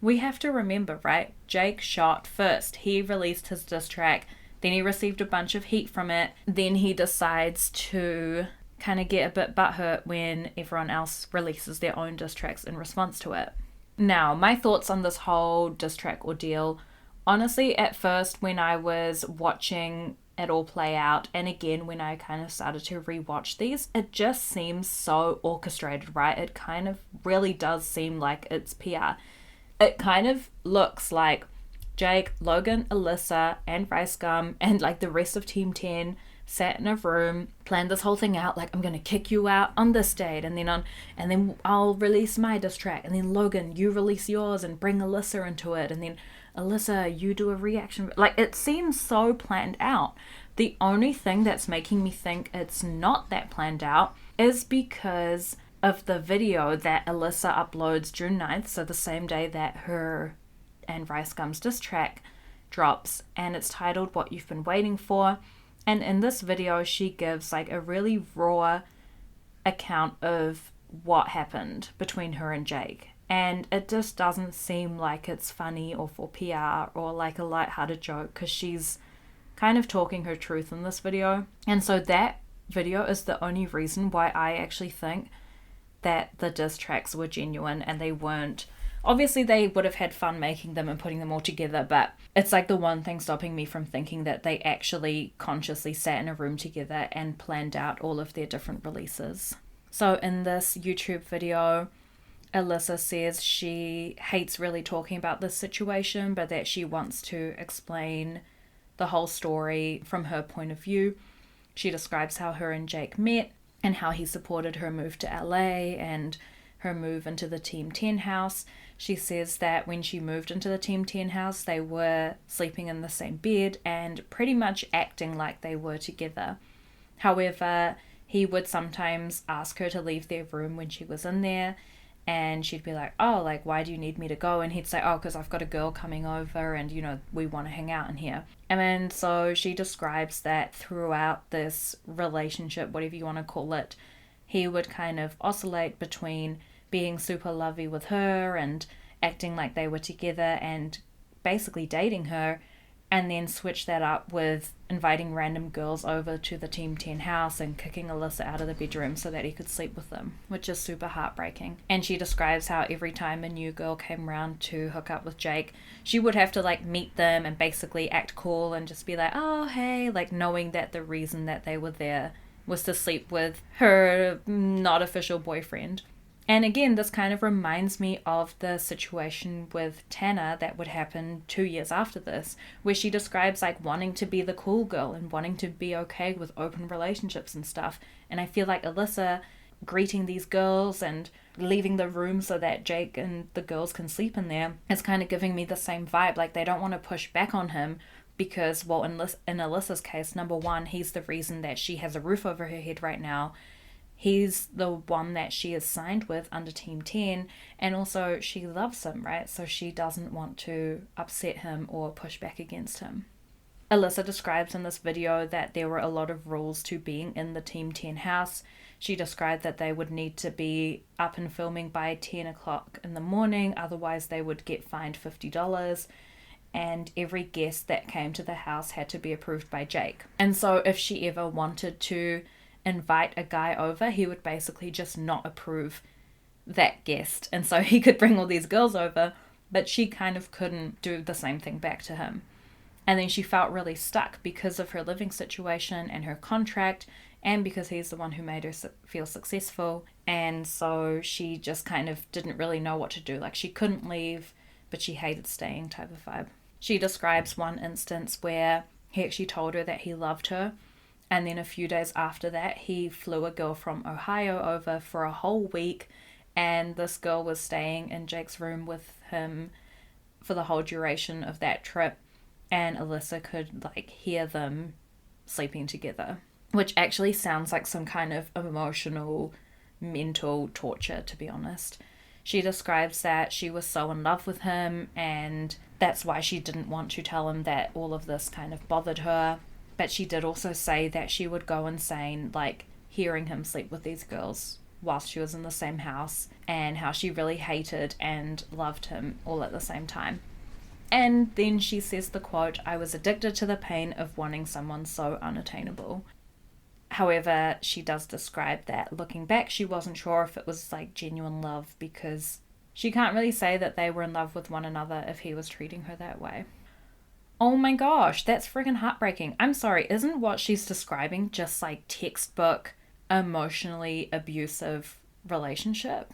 we have to remember, right? Jake shot first. He released his diss track, then he received a bunch of heat from it, then he decides to kind of get a bit butthurt when everyone else releases their own diss tracks in response to it. Now, my thoughts on this whole diss track ordeal. Honestly, at first when I was watching it all play out, and again when I kind of started to rewatch these, it just seems so orchestrated, right? It kind of really does seem like it's PR. It kind of looks like Jake, Logan, Alissa, and Rice Gum, and like the rest of Team 10 sat in a room, planned this whole thing out, like, I'm gonna kick you out on this date, and then I'll release my diss track, and then Logan, you release yours and bring Alissa into it, and then Alissa, you do a reaction. Like, it seems so planned out. The only thing that's making me think it's not that planned out is because of the video that Alissa uploads June 9th, so the same day that her and Rice Gum's diss track drops, and it's titled What You've Been Waiting For. And in this video, she gives like a really raw account of what happened between her and Jake. And it just doesn't seem like it's funny or for PR or like a lighthearted joke, because she's kind of talking her truth in this video. And so that video is the only reason why I actually think that the diss tracks were genuine and they weren't. Obviously they would have had fun making them and putting them all together, but it's like the one thing stopping me from thinking that they actually consciously sat in a room together and planned out all of their different releases. So in this YouTube video, Alissa says she hates really talking about this situation, but that she wants to explain the whole story from her point of view. She describes how her and Jake met and how he supported her move to LA and her move into the Team 10 house. She says that when she moved into the Team 10 house, they were sleeping in the same bed and pretty much acting like they were together. However, he would sometimes ask her to leave their room when she was in there, and she'd be like, oh, like, why do you need me to go? And he'd say, oh, because I've got a girl coming over and, you know, we want to hang out in here. And then so she describes that throughout this relationship, whatever you want to call it, he would kind of oscillate between being super lovey with her and acting like they were together and basically dating her, and then switch that up with inviting random girls over to the Team 10 house and kicking Alissa out of the bedroom so that he could sleep with them, which is super heartbreaking. And she describes how every time a new girl came around to hook up with Jake, she would have to like meet them and basically act cool and just be like, oh, hey, like knowing that the reason that they were there was to sleep with her not official boyfriend. And again, this kind of reminds me of the situation with Tanner that would happen 2 years after this, where she describes like wanting to be the cool girl and wanting to be okay with open relationships and stuff. And I feel like Alissa greeting these girls and leaving the room so that Jake and the girls can sleep in there is kind of giving me the same vibe. Like they don't want to push back on him because, well, in Alyssa's case, number one, he's the reason that she has a roof over her head right now. He's the one that she is signed with under Team 10, and also she loves him, right? So she doesn't want to upset him or push back against him. Alissa describes in this video that there were a lot of rules to being in the Team 10 house. She described that they would need to be up and filming by 10 o'clock in the morning, otherwise they would get fined $50, and every guest that came to the house had to be approved by Jake. And so if she ever wanted to invite a guy over, he would basically just not approve that guest, and so he could bring all these girls over, but she kind of couldn't do the same thing back to him. And then she felt really stuck because of her living situation and her contract, and because he's the one who made her feel successful, and so she just kind of didn't really know what to do. Like she couldn't leave, but she hated staying type of vibe. She describes one instance where he actually told her that he loved her, and then a few days after that, he flew a girl from Ohio over for a whole week, and this girl was staying in Jake's room with him for the whole duration of that trip, and Alissa could like hear them sleeping together, which actually sounds like some kind of emotional, mental torture, to be honest. She describes that she was so in love with him, and that's why she didn't want to tell him that all of this kind of bothered her. But she did also say that she would go insane, like, hearing him sleep with these girls whilst she was in the same house, and how she really hated and loved him all at the same time. And then she says the quote, "I was addicted to the pain of wanting someone so unattainable." However, she does describe that looking back, she wasn't sure if it was like genuine love, because she can't really say that they were in love with one another if he was treating her that way. Oh my gosh, that's freaking heartbreaking. I'm sorry, isn't what she's describing just like textbook emotionally abusive relationship?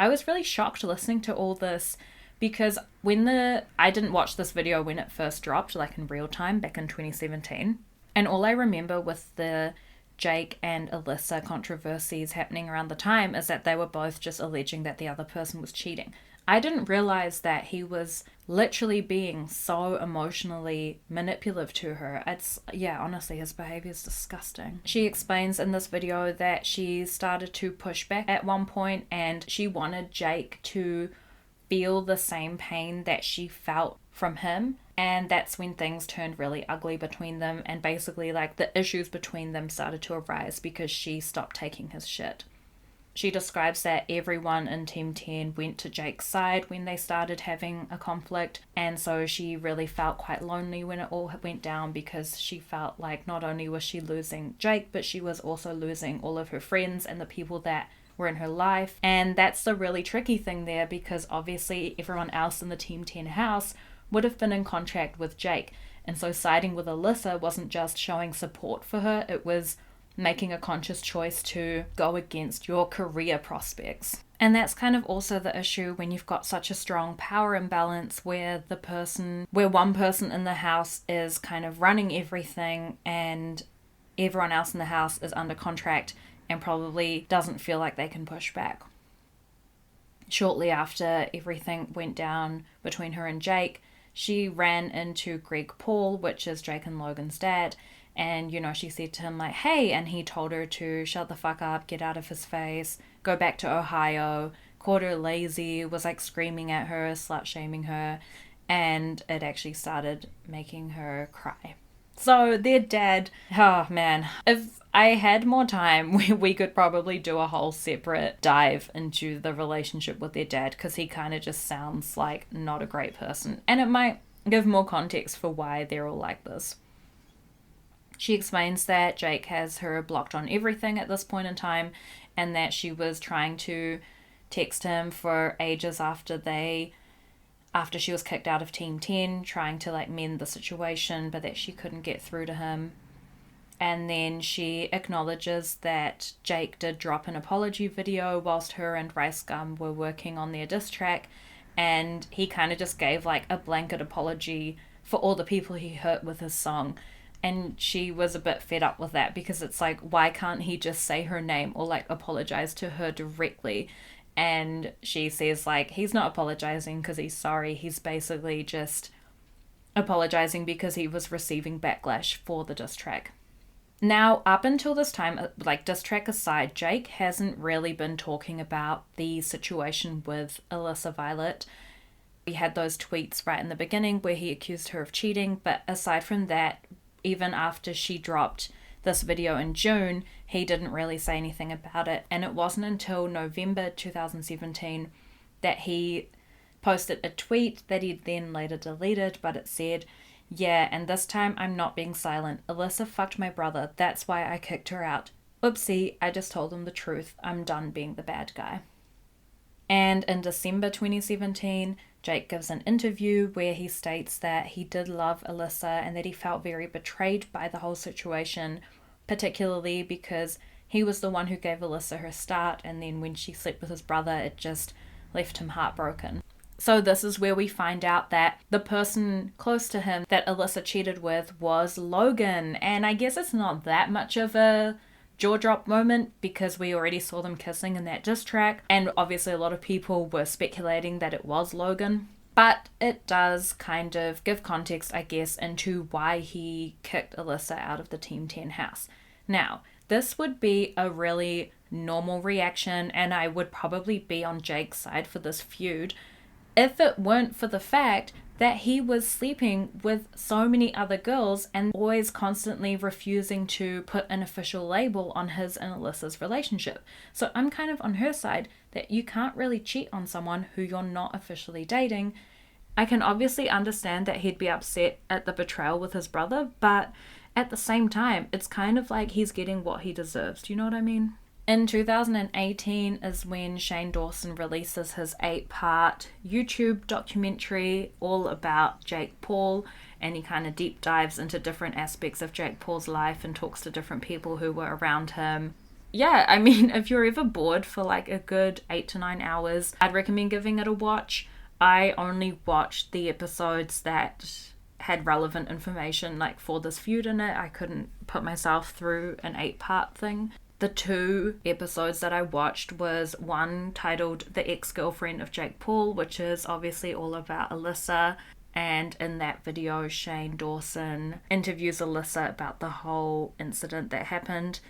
I was really shocked listening to all this, because I didn't watch this video when it first dropped, like in real time back in 2017. And all I remember with the Jake and Alissa controversies happening around the time is that they were both just alleging that the other person was cheating. I didn't realize that he was literally being so emotionally manipulative to her. Honestly, his behavior is disgusting. She explains in this video that she started to push back at one point and she wanted Jake to feel the same pain that she felt from him. And that's when things turned really ugly between them, and basically like the issues between them started to arise because she stopped taking his shit. She describes that everyone in Team 10 went to Jake's side when they started having a conflict, and so she really felt quite lonely when it all went down because she felt like not only was she losing Jake, but she was also losing all of her friends and the people that were in her life. And that's the really tricky thing there, because obviously everyone else in the Team 10 house would have been in contract with Jake, and so siding with Alissa wasn't just showing support for her, it was making a conscious choice to go against your career prospects. And that's kind of also the issue when you've got such a strong power imbalance where one person in the house is kind of running everything and everyone else in the house is under contract and probably doesn't feel like they can push back. Shortly after everything went down between her and Jake, she ran into Greg Paul, which is Jake and Logan's dad, and, she said to him, like, hey, and he told her to shut the fuck up, get out of his face, go back to Ohio, called her lazy, was, like, screaming at her, slut-shaming her, and it actually started making her cry. So their dad, oh man, if I had more time, we could probably do a whole separate dive into the relationship with their dad, because he kind of just sounds like not a great person, and it might give more context for why they're all like this. She explains that Jake has her blocked on everything at this point in time, and that she was trying to text him for ages after she was kicked out of Team 10, trying to like mend the situation, but that she couldn't get through to him. And then she acknowledges that Jake did drop an apology video whilst her and Ras were working on their diss track, and he kind of just gave like a blanket apology for all the people he hurt with his song. And she was a bit fed up with that, because it's like, why can't he just say her name or like apologize to her directly? And she says like, he's not apologizing because he's sorry, he's basically just apologizing because he was receiving backlash for the diss track. Now, up until this time, like diss track aside, Jake hasn't really been talking about the situation with Alissa Violet. We had those tweets right in the beginning where he accused her of cheating, but aside from that, even after she dropped this video in June, he didn't really say anything about it. And it wasn't until November 2017 that he posted a tweet that he then later deleted, but it said, yeah, and this time I'm not being silent. Alissa fucked my brother. That's why I kicked her out. Oopsie, I just told him the truth. I'm done being the bad guy. And in December 2017, Jake gives an interview where he states that he did love Alissa and that he felt very betrayed by the whole situation, particularly because he was the one who gave Alissa her start, and then when she slept with his brother, it just left him heartbroken. So this is where we find out that the person close to him that Alissa cheated with was Logan, and I guess it's not that much of a jaw drop moment because we already saw them kissing in that diss track, and obviously a lot of people were speculating that it was Logan, but it does kind of give context, I guess, into why he kicked Alissa out of the Team 10 house. Now, this would be a really normal reaction, and I would probably be on Jake's side for this feud if it weren't for the fact that he was sleeping with so many other girls and always constantly refusing to put an official label on his and Alissa's relationship. So I'm kind of on her side that you can't really cheat on someone who you're not officially dating. I can obviously understand that he'd be upset at the betrayal with his brother, but at the same time, it's kind of like he's getting what he deserves. Do you know what I mean? In 2018 is when Shane Dawson releases his 8-part YouTube documentary all about Jake Paul, and he kind of deep dives into different aspects of Jake Paul's life and talks to different people who were around him. Yeah, I mean, if you're ever bored for like a good 8 to 9 hours, I'd recommend giving it a watch. I only watched the episodes that had relevant information like for this feud in it. I couldn't put myself through an 8-part thing. The 2 episodes that I watched was one titled The Ex-Girlfriend of Jake Paul, which is obviously all about Alissa. And in that video, Shane Dawson interviews Alissa about the whole incident that happened.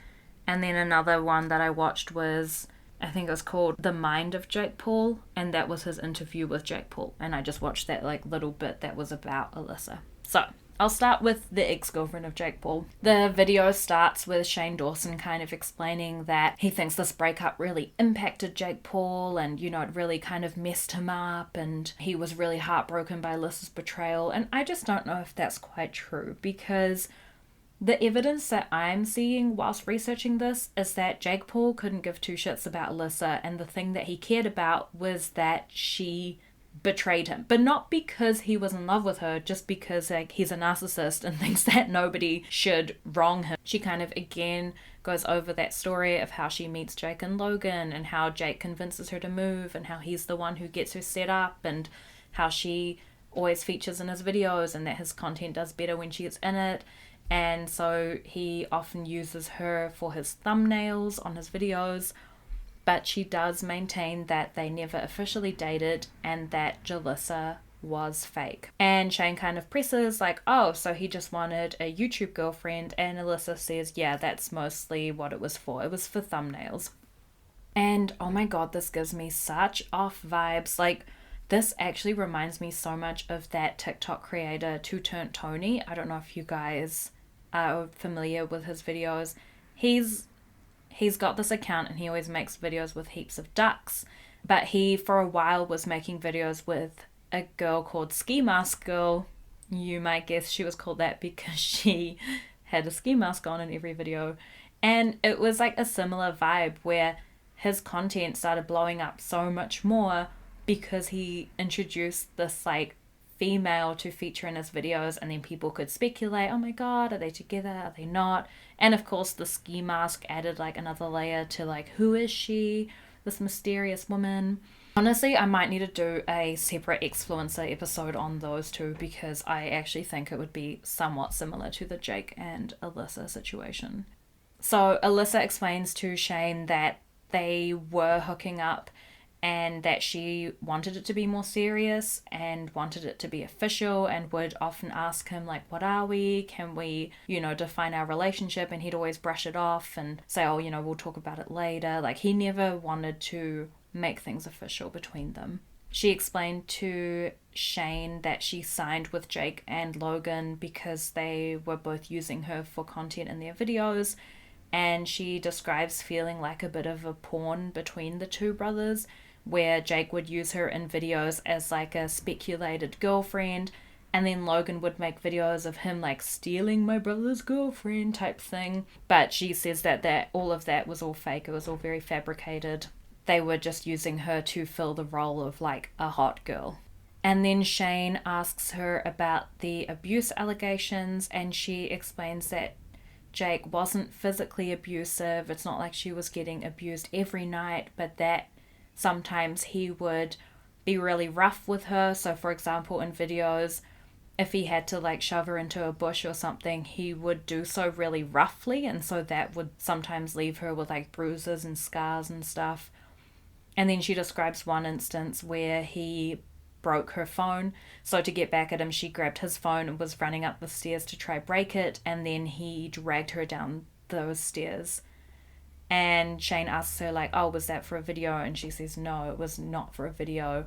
And then another one that I watched was, I think it was called The Mind of Jake Paul, and that was his interview with Jake Paul. And I just watched that like little bit that was about Alissa. So I'll start with The Ex-Girlfriend of Jake Paul. The video starts with Shane Dawson kind of explaining that he thinks this breakup really impacted Jake Paul and, you know, it really kind of messed him up and he was really heartbroken by Alyssa's betrayal. And I just don't know if that's quite true, because the evidence that I'm seeing whilst researching this is that Jake Paul couldn't give 2 shits about Alissa, and the thing that he cared about was that she betrayed him. But not because he was in love with her, just because like he's a narcissist and thinks that nobody should wrong him. She kind of again goes over that story of how she meets Jake and Logan, and how Jake convinces her to move, and how he's the one who gets her set up, and how she always features in his videos and that his content does better when she's in it. And so he often uses her for his thumbnails on his videos. But she does maintain that they never officially dated and that Jalissa was fake. And Shane kind of presses like, oh, so he just wanted a YouTube girlfriend. And Alissa says, yeah, that's mostly what it was for. It was for thumbnails. And oh my god, this gives me such off vibes. Like, this actually reminds me so much of that TikTok creator Two Turnt Tony. I don't know if you guys are familiar with his videos. He's got this account and he always makes videos with heaps of ducks. But he, for a while, was making videos with a girl called Ski Mask Girl. You might guess she was called that because she had a ski mask on in every video. And it was like a similar vibe where his content started blowing up so much more because he introduced this like female to feature in his videos, and then people could speculate, oh my god, are they together, are they not? And of course the ski mask added like another layer to like, who is she, this mysterious woman? Honestly, I might need to do a separate ex-fluencer episode on those two, because I actually think it would be somewhat similar to the Jake and Alissa situation. So Alissa explains to Shane that they were hooking up and that she wanted it to be more serious and wanted it to be official, and would often ask him like, what are we? Can we, you know, define our relationship? And he'd always brush it off and say, oh, you know, we'll talk about it later. Like, he never wanted to make things official between them. She explained to Shane that she signed with Jake and Logan because they were both using her for content in their videos, and she describes feeling like a bit of a pawn between the two brothers, where Jake would use her in videos as like a speculated girlfriend, and then Logan would make videos of him like stealing my brother's girlfriend type thing. But she says that all of that was all fake. It was all very fabricated. They were just using her to fill the role of like a hot girl. And then Shane asks her about the abuse allegations, and she explains that Jake wasn't physically abusive. It's not like she was getting abused every night, but that sometimes he would be really rough with her. So for example, in videos, if he had to like shove her into a bush or something, he would do so really roughly, and so that would sometimes leave her with like bruises and scars and stuff. And then she describes one instance where he broke her phone. So to get back at him, she grabbed his phone and was running up the stairs to try break it, and then he dragged her down those stairs. And Shane asks her like, oh, was that for a video? And she says, no, it was not for a video.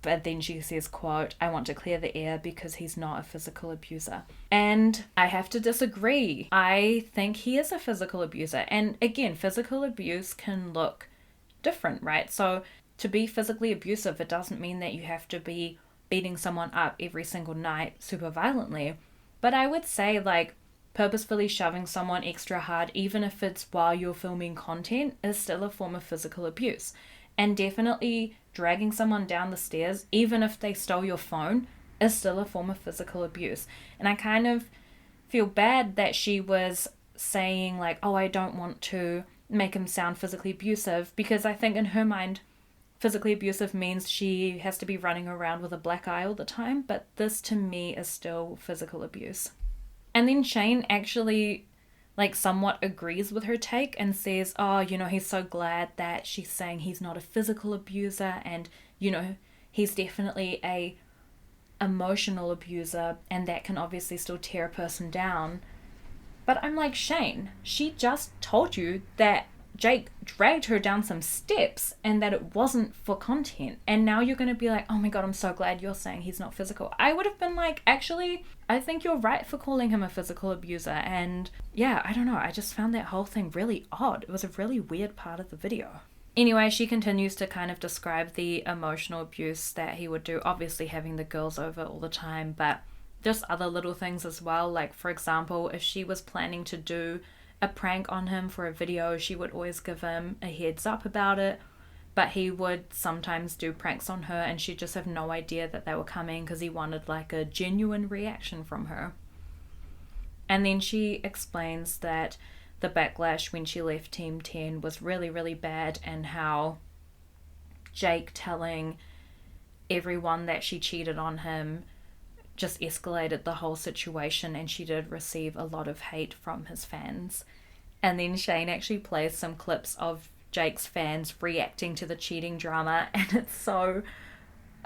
But then she says, quote, I want to clear the air because he's not a physical abuser. And I have to disagree. I think he is a physical abuser. And again, physical abuse can look different, right? So to be physically abusive, it doesn't mean that you have to be beating someone up every single night super violently. But I would say like purposefully shoving someone extra hard, even if it's while you're filming content, is still a form of physical abuse. And definitely dragging someone down the stairs, even if they stole your phone, is still a form of physical abuse. And I kind of feel bad that she was saying like, oh, I don't want to make him sound physically abusive, because I think in her mind, physically abusive means she has to be running around with a black eye all the time, but this to me is still physical abuse. And then Shane actually like somewhat agrees with her take and says, oh, you know, he's so glad that she's saying he's not a physical abuser, and, you know, he's definitely a emotional abuser, and that can obviously still tear a person down. But I'm like, Shane, she just told you that Jake dragged her down some steps and that it wasn't for content. And now you're going to be like, oh my God, I'm so glad you're saying he's not physical. I would have been like, actually, I think you're right for calling him a physical abuser. And yeah, I don't know. I just found that whole thing really odd. It was a really weird part of the video. Anyway, she continues to kind of describe the emotional abuse that he would do, obviously having the girls over all the time, but just other little things as well. Like, for example, if she was planning to do a prank on him for a video, she would always give him a heads up about it, but he would sometimes do pranks on her and she'd just have no idea that they were coming because he wanted like a genuine reaction from her. And then she explains that the backlash when she left Team 10 was really, really bad, and how Jake telling everyone that she cheated on him just escalated the whole situation, and she did receive a lot of hate from his fans. And then Shane actually plays some clips of Jake's fans reacting to the cheating drama, and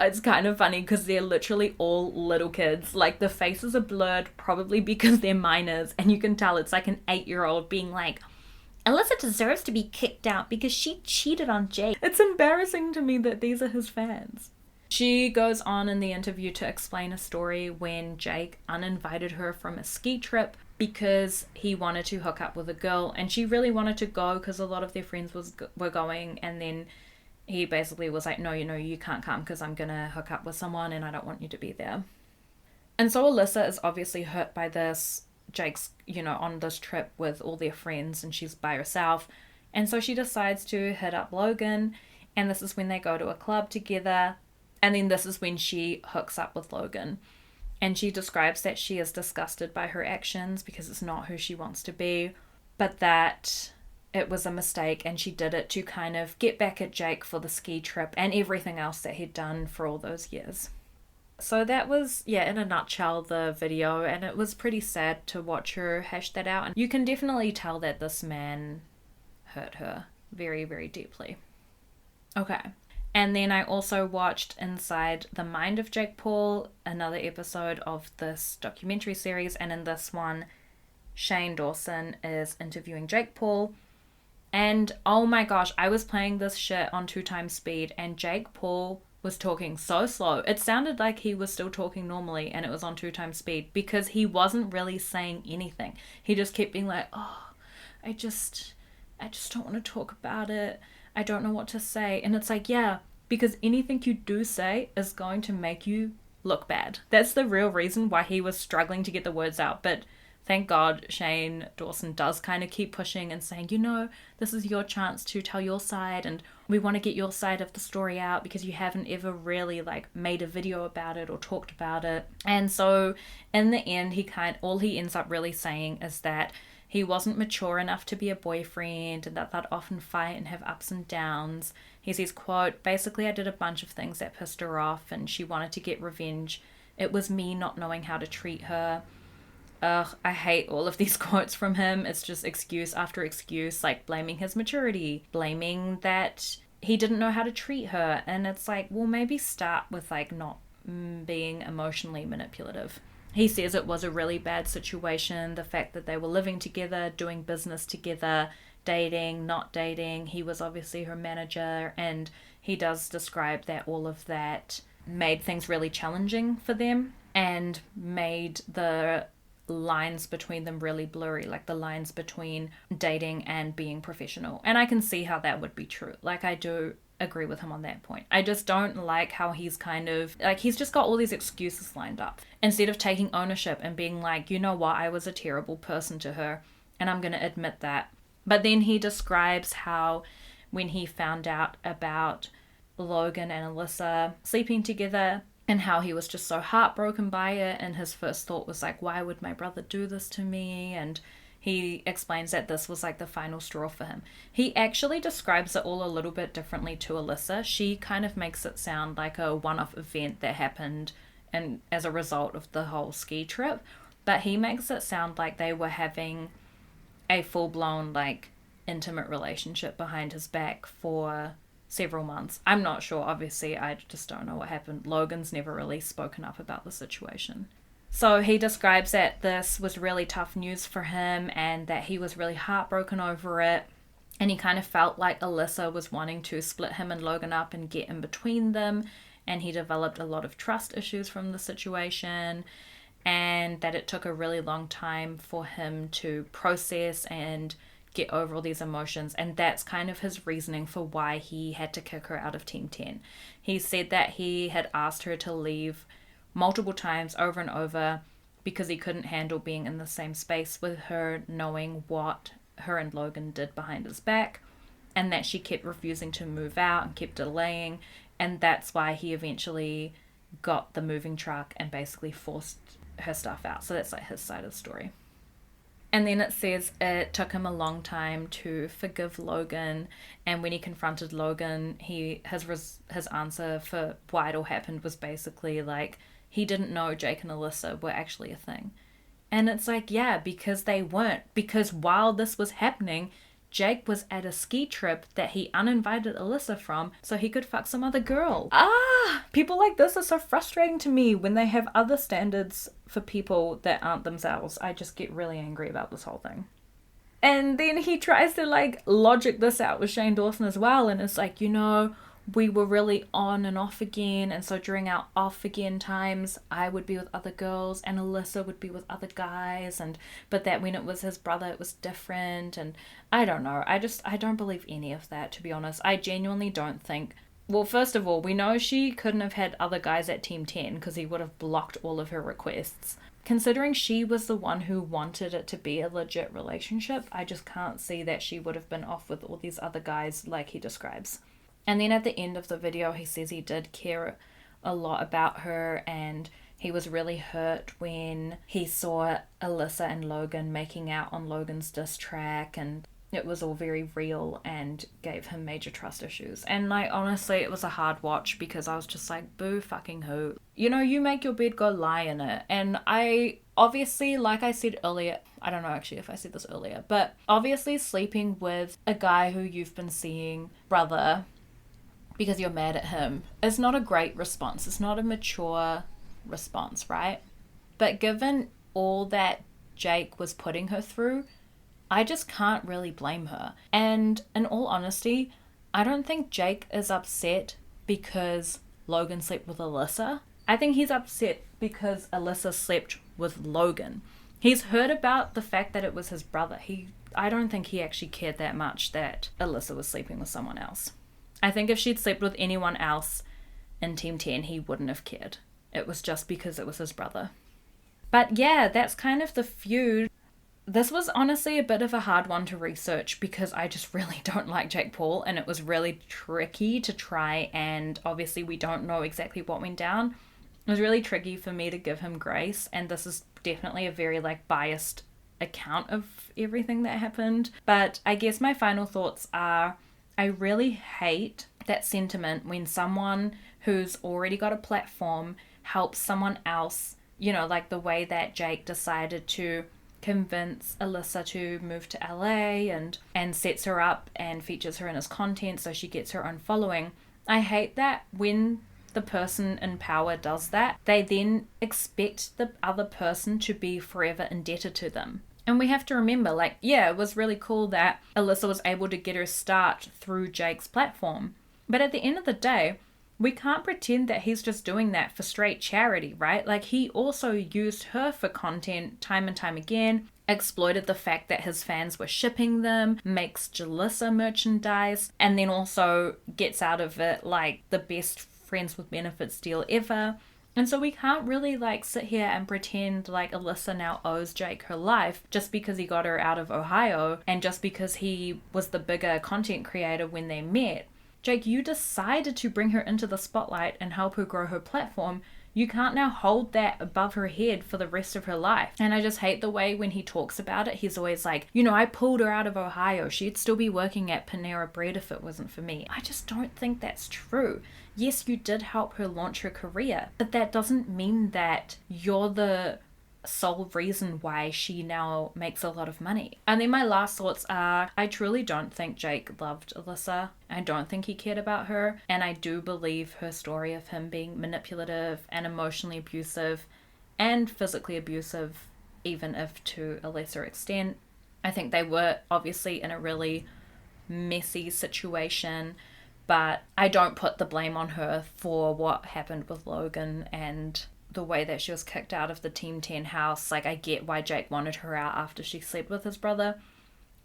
it's kind of funny because they're literally all little kids. Like, the faces are blurred, probably because they're minors, and you can tell it's like an 8-year-old being like, Alissa deserves to be kicked out because she cheated on Jake. It's embarrassing to me that these are his fans. She goes on in the interview to explain a story when Jake uninvited her from a ski trip because he wanted to hook up with a girl, and she really wanted to go because a lot of their friends were going, and then he basically was like, no, you can't come because I'm gonna hook up with someone and I don't want you to be there. And so Alissa is obviously hurt by this. Jake's, on this trip with all their friends and she's by herself, and so she decides to hit up Logan, and this is when they go to a club together. And then this is when she hooks up with Logan. And she describes that she is disgusted by her actions because it's not who she wants to be, but that it was a mistake and she did it to kind of get back at Jake for the ski trip and everything else that he'd done for all those years. So that was, in a nutshell, the video, and it was pretty sad to watch her hash that out. And you can definitely tell that this man hurt her very, very deeply. Okay. And then I also watched Inside the Mind of Jake Paul, another episode of this documentary series. And in this one, Shane Dawson is interviewing Jake Paul. And oh my gosh, I was playing this shit on 2x speed and Jake Paul was talking so slow. It sounded like he was still talking normally and it was on 2x speed because he wasn't really saying anything. He just kept being like, oh, I just don't want to talk about it. I don't know what to say. And it's like, yeah, because anything you do say is going to make you look bad. That's the real reason why he was struggling to get the words out. But thank God Shane Dawson does kind of keep pushing and saying, this is your chance to tell your side, and we want to get your side of the story out because you haven't ever really made a video about it or talked about it. And so in the end, all he ends up really saying is that he wasn't mature enough to be a boyfriend and that they'd often fight and have ups and downs. He says, quote, basically I did a bunch of things that pissed her off and she wanted to get revenge. It was me not knowing how to treat her. Ugh, I hate all of these quotes from him. It's just excuse after excuse, blaming his maturity, blaming that he didn't know how to treat her. And it's like, well, maybe start with not being emotionally manipulative. He says it was a really bad situation. The fact that they were living together, doing business together, dating, not dating. He was obviously her manager, and he does describe that all of that made things really challenging for them and made the lines between them really blurry, the lines between dating and being professional. And I can see how that would be true. I do agree with him on that point. I just don't like how he's kind of he's just got all these excuses lined up instead of taking ownership and being like, you know what, I was a terrible person to her and I'm going to admit that. But then he describes how when he found out about Logan and Alissa sleeping together and how he was just so heartbroken by it, and his first thought was why would my brother do this to me? And he explains that this was like the final straw for him. He actually describes it all a little bit differently to Alissa. She kind of makes it sound like a one-off event that happened and as a result of the whole ski trip, but he makes it sound like they were having a full-blown like intimate relationship behind his back for several months. I'm not sure, obviously. I just don't know what happened. Logan's never really spoken up about the situation. So he describes that this was really tough news for him and that he was really heartbroken over it. And he kind of felt like Alissa was wanting to split him and Logan up and get in between them. And he developed a lot of trust issues from the situation. And that it took a really long time for him to process and get over all these emotions, and that's kind of his reasoning for why he had to kick her out of Team 10. He said that he had asked her to leave multiple times over and over because he couldn't handle being in the same space with her, knowing what her and Logan did behind his back, and that she kept refusing to move out and kept delaying, and that's why he eventually got the moving truck and basically forced her stuff out. So that's like his side of the story. And then it says it took him a long time to forgive Logan, and when he confronted Logan, his answer for why it all happened was basically like he didn't know Jake and Alissa were actually a thing. And it's like, yeah, because they weren't. Because while this was happening, Jake was at a ski trip that he uninvited Alissa from so he could fuck some other girl. People like this are so frustrating to me when they have other standards for people that aren't themselves. I just get really angry about this whole thing. And then he tries to like logic this out with Shane Dawson as well, and it's like, we were really on and off again, and so during our off again times I would be with other girls and Alissa would be with other guys, but that when it was his brother it was different. And I don't know, I don't believe any of that, to be honest. I genuinely don't think, well, first of all, we know she couldn't have had other guys at Team 10 because he would have blocked all of her requests. Considering she was the one who wanted it to be a legit relationship, I just can't see that she would have been off with all these other guys like he describes. And then at the end of the video, he says he did care a lot about her, and he was really hurt when he saw Alissa and Logan making out on Logan's diss track, and it was all very real and gave him major trust issues. And like, honestly, it was a hard watch because I was just like, boo fucking who. You make your bed, go lie in it. And I obviously, like I said earlier, I don't know actually if I said this earlier, but obviously sleeping with a guy who you've been seeing, brother, because you're mad at him, is not a great response. It's not a mature response, right? But given all that Jake was putting her through, I just can't really blame her. And in all honesty, I don't think Jake is upset because Logan slept with Alissa. I think he's upset because Alissa slept with Logan. He's heard about the fact that it was his brother. I don't think he actually cared that much that Alissa was sleeping with someone else. I think if she'd slept with anyone else in Team 10, he wouldn't have cared. It was just because it was his brother. But yeah, that's kind of the feud. This was honestly a bit of a hard one to research because I just really don't like Jake Paul, and it was really tricky to try, and obviously we don't know exactly what went down. It was really tricky for me to give him grace, and this is definitely a very like biased account of everything that happened. But I guess my final thoughts are, I really hate that sentiment when someone who's already got a platform helps someone else, like the way that Jake decided to convince Alissa to move to LA and sets her up and features her in his content so she gets her own following. I hate that when the person in power does that, they then expect the other person to be forever indebted to them. And we have to remember, it was really cool that Alissa was able to get her start through Jake's platform. But at the end of the day, we can't pretend that he's just doing that for straight charity, right? He also used her for content time and time again, exploited the fact that his fans were shipping them, makes Jalissa merchandise, and then also gets out of it the best friends with benefits deal ever. And so we can't really sit here and pretend Alissa now owes Jake her life just because he got her out of Ohio and just because he was the bigger content creator when they met. Jake, you decided to bring her into the spotlight and help her grow her platform You can't now hold that above her head for the rest of her life. And I just hate the way when he talks about it, he's always like, you know, I pulled her out of Ohio. She'd still be working at Panera Bread if it wasn't for me. I just don't think that's true. Yes, you did help her launch her career, but that doesn't mean that you're the sole reason why she now makes a lot of money. And then my last thoughts are, I truly don't think Jake loved Alissa. I don't think he cared about her, and I do believe her story of him being manipulative and emotionally abusive and physically abusive, even if to a lesser extent. I think they were obviously in a really messy situation, but I don't put the blame on her for what happened with Logan and the way that she was kicked out of the Team 10 house. Like, I get why Jake wanted her out after she slept with his brother,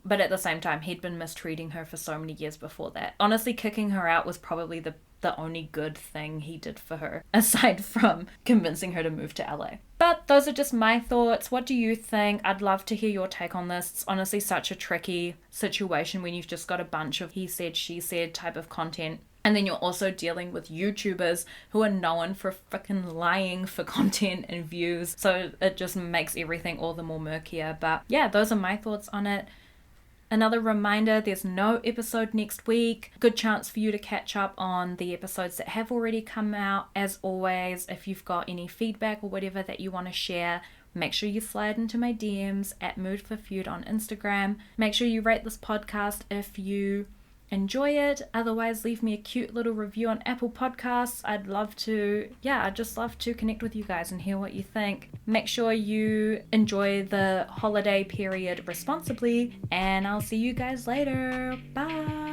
but at the same time, he'd been mistreating her for so many years before that. Honestly, kicking her out was probably the only good thing he did for her, aside from convincing her to move to LA. But those are just my thoughts. What do you think? I'd love to hear your take on this. It's honestly such a tricky situation when you've just got a bunch of he said, she said type of content. And then you're also dealing with YouTubers who are known for freaking lying for content and views. So it just makes everything all the more murkier. But yeah, those are my thoughts on it. Another reminder, there's no episode next week. Good chance for you to catch up on the episodes that have already come out. As always, if you've got any feedback or whatever that you want to share, make sure you slide into my DMs at Mood for Feud on Instagram. Make sure you rate this podcast if you enjoy it. Otherwise, leave me a cute little review on Apple Podcasts. I'd just love to connect with you guys and hear what you think. Make sure you enjoy the holiday period responsibly, and I'll see you guys later. Bye.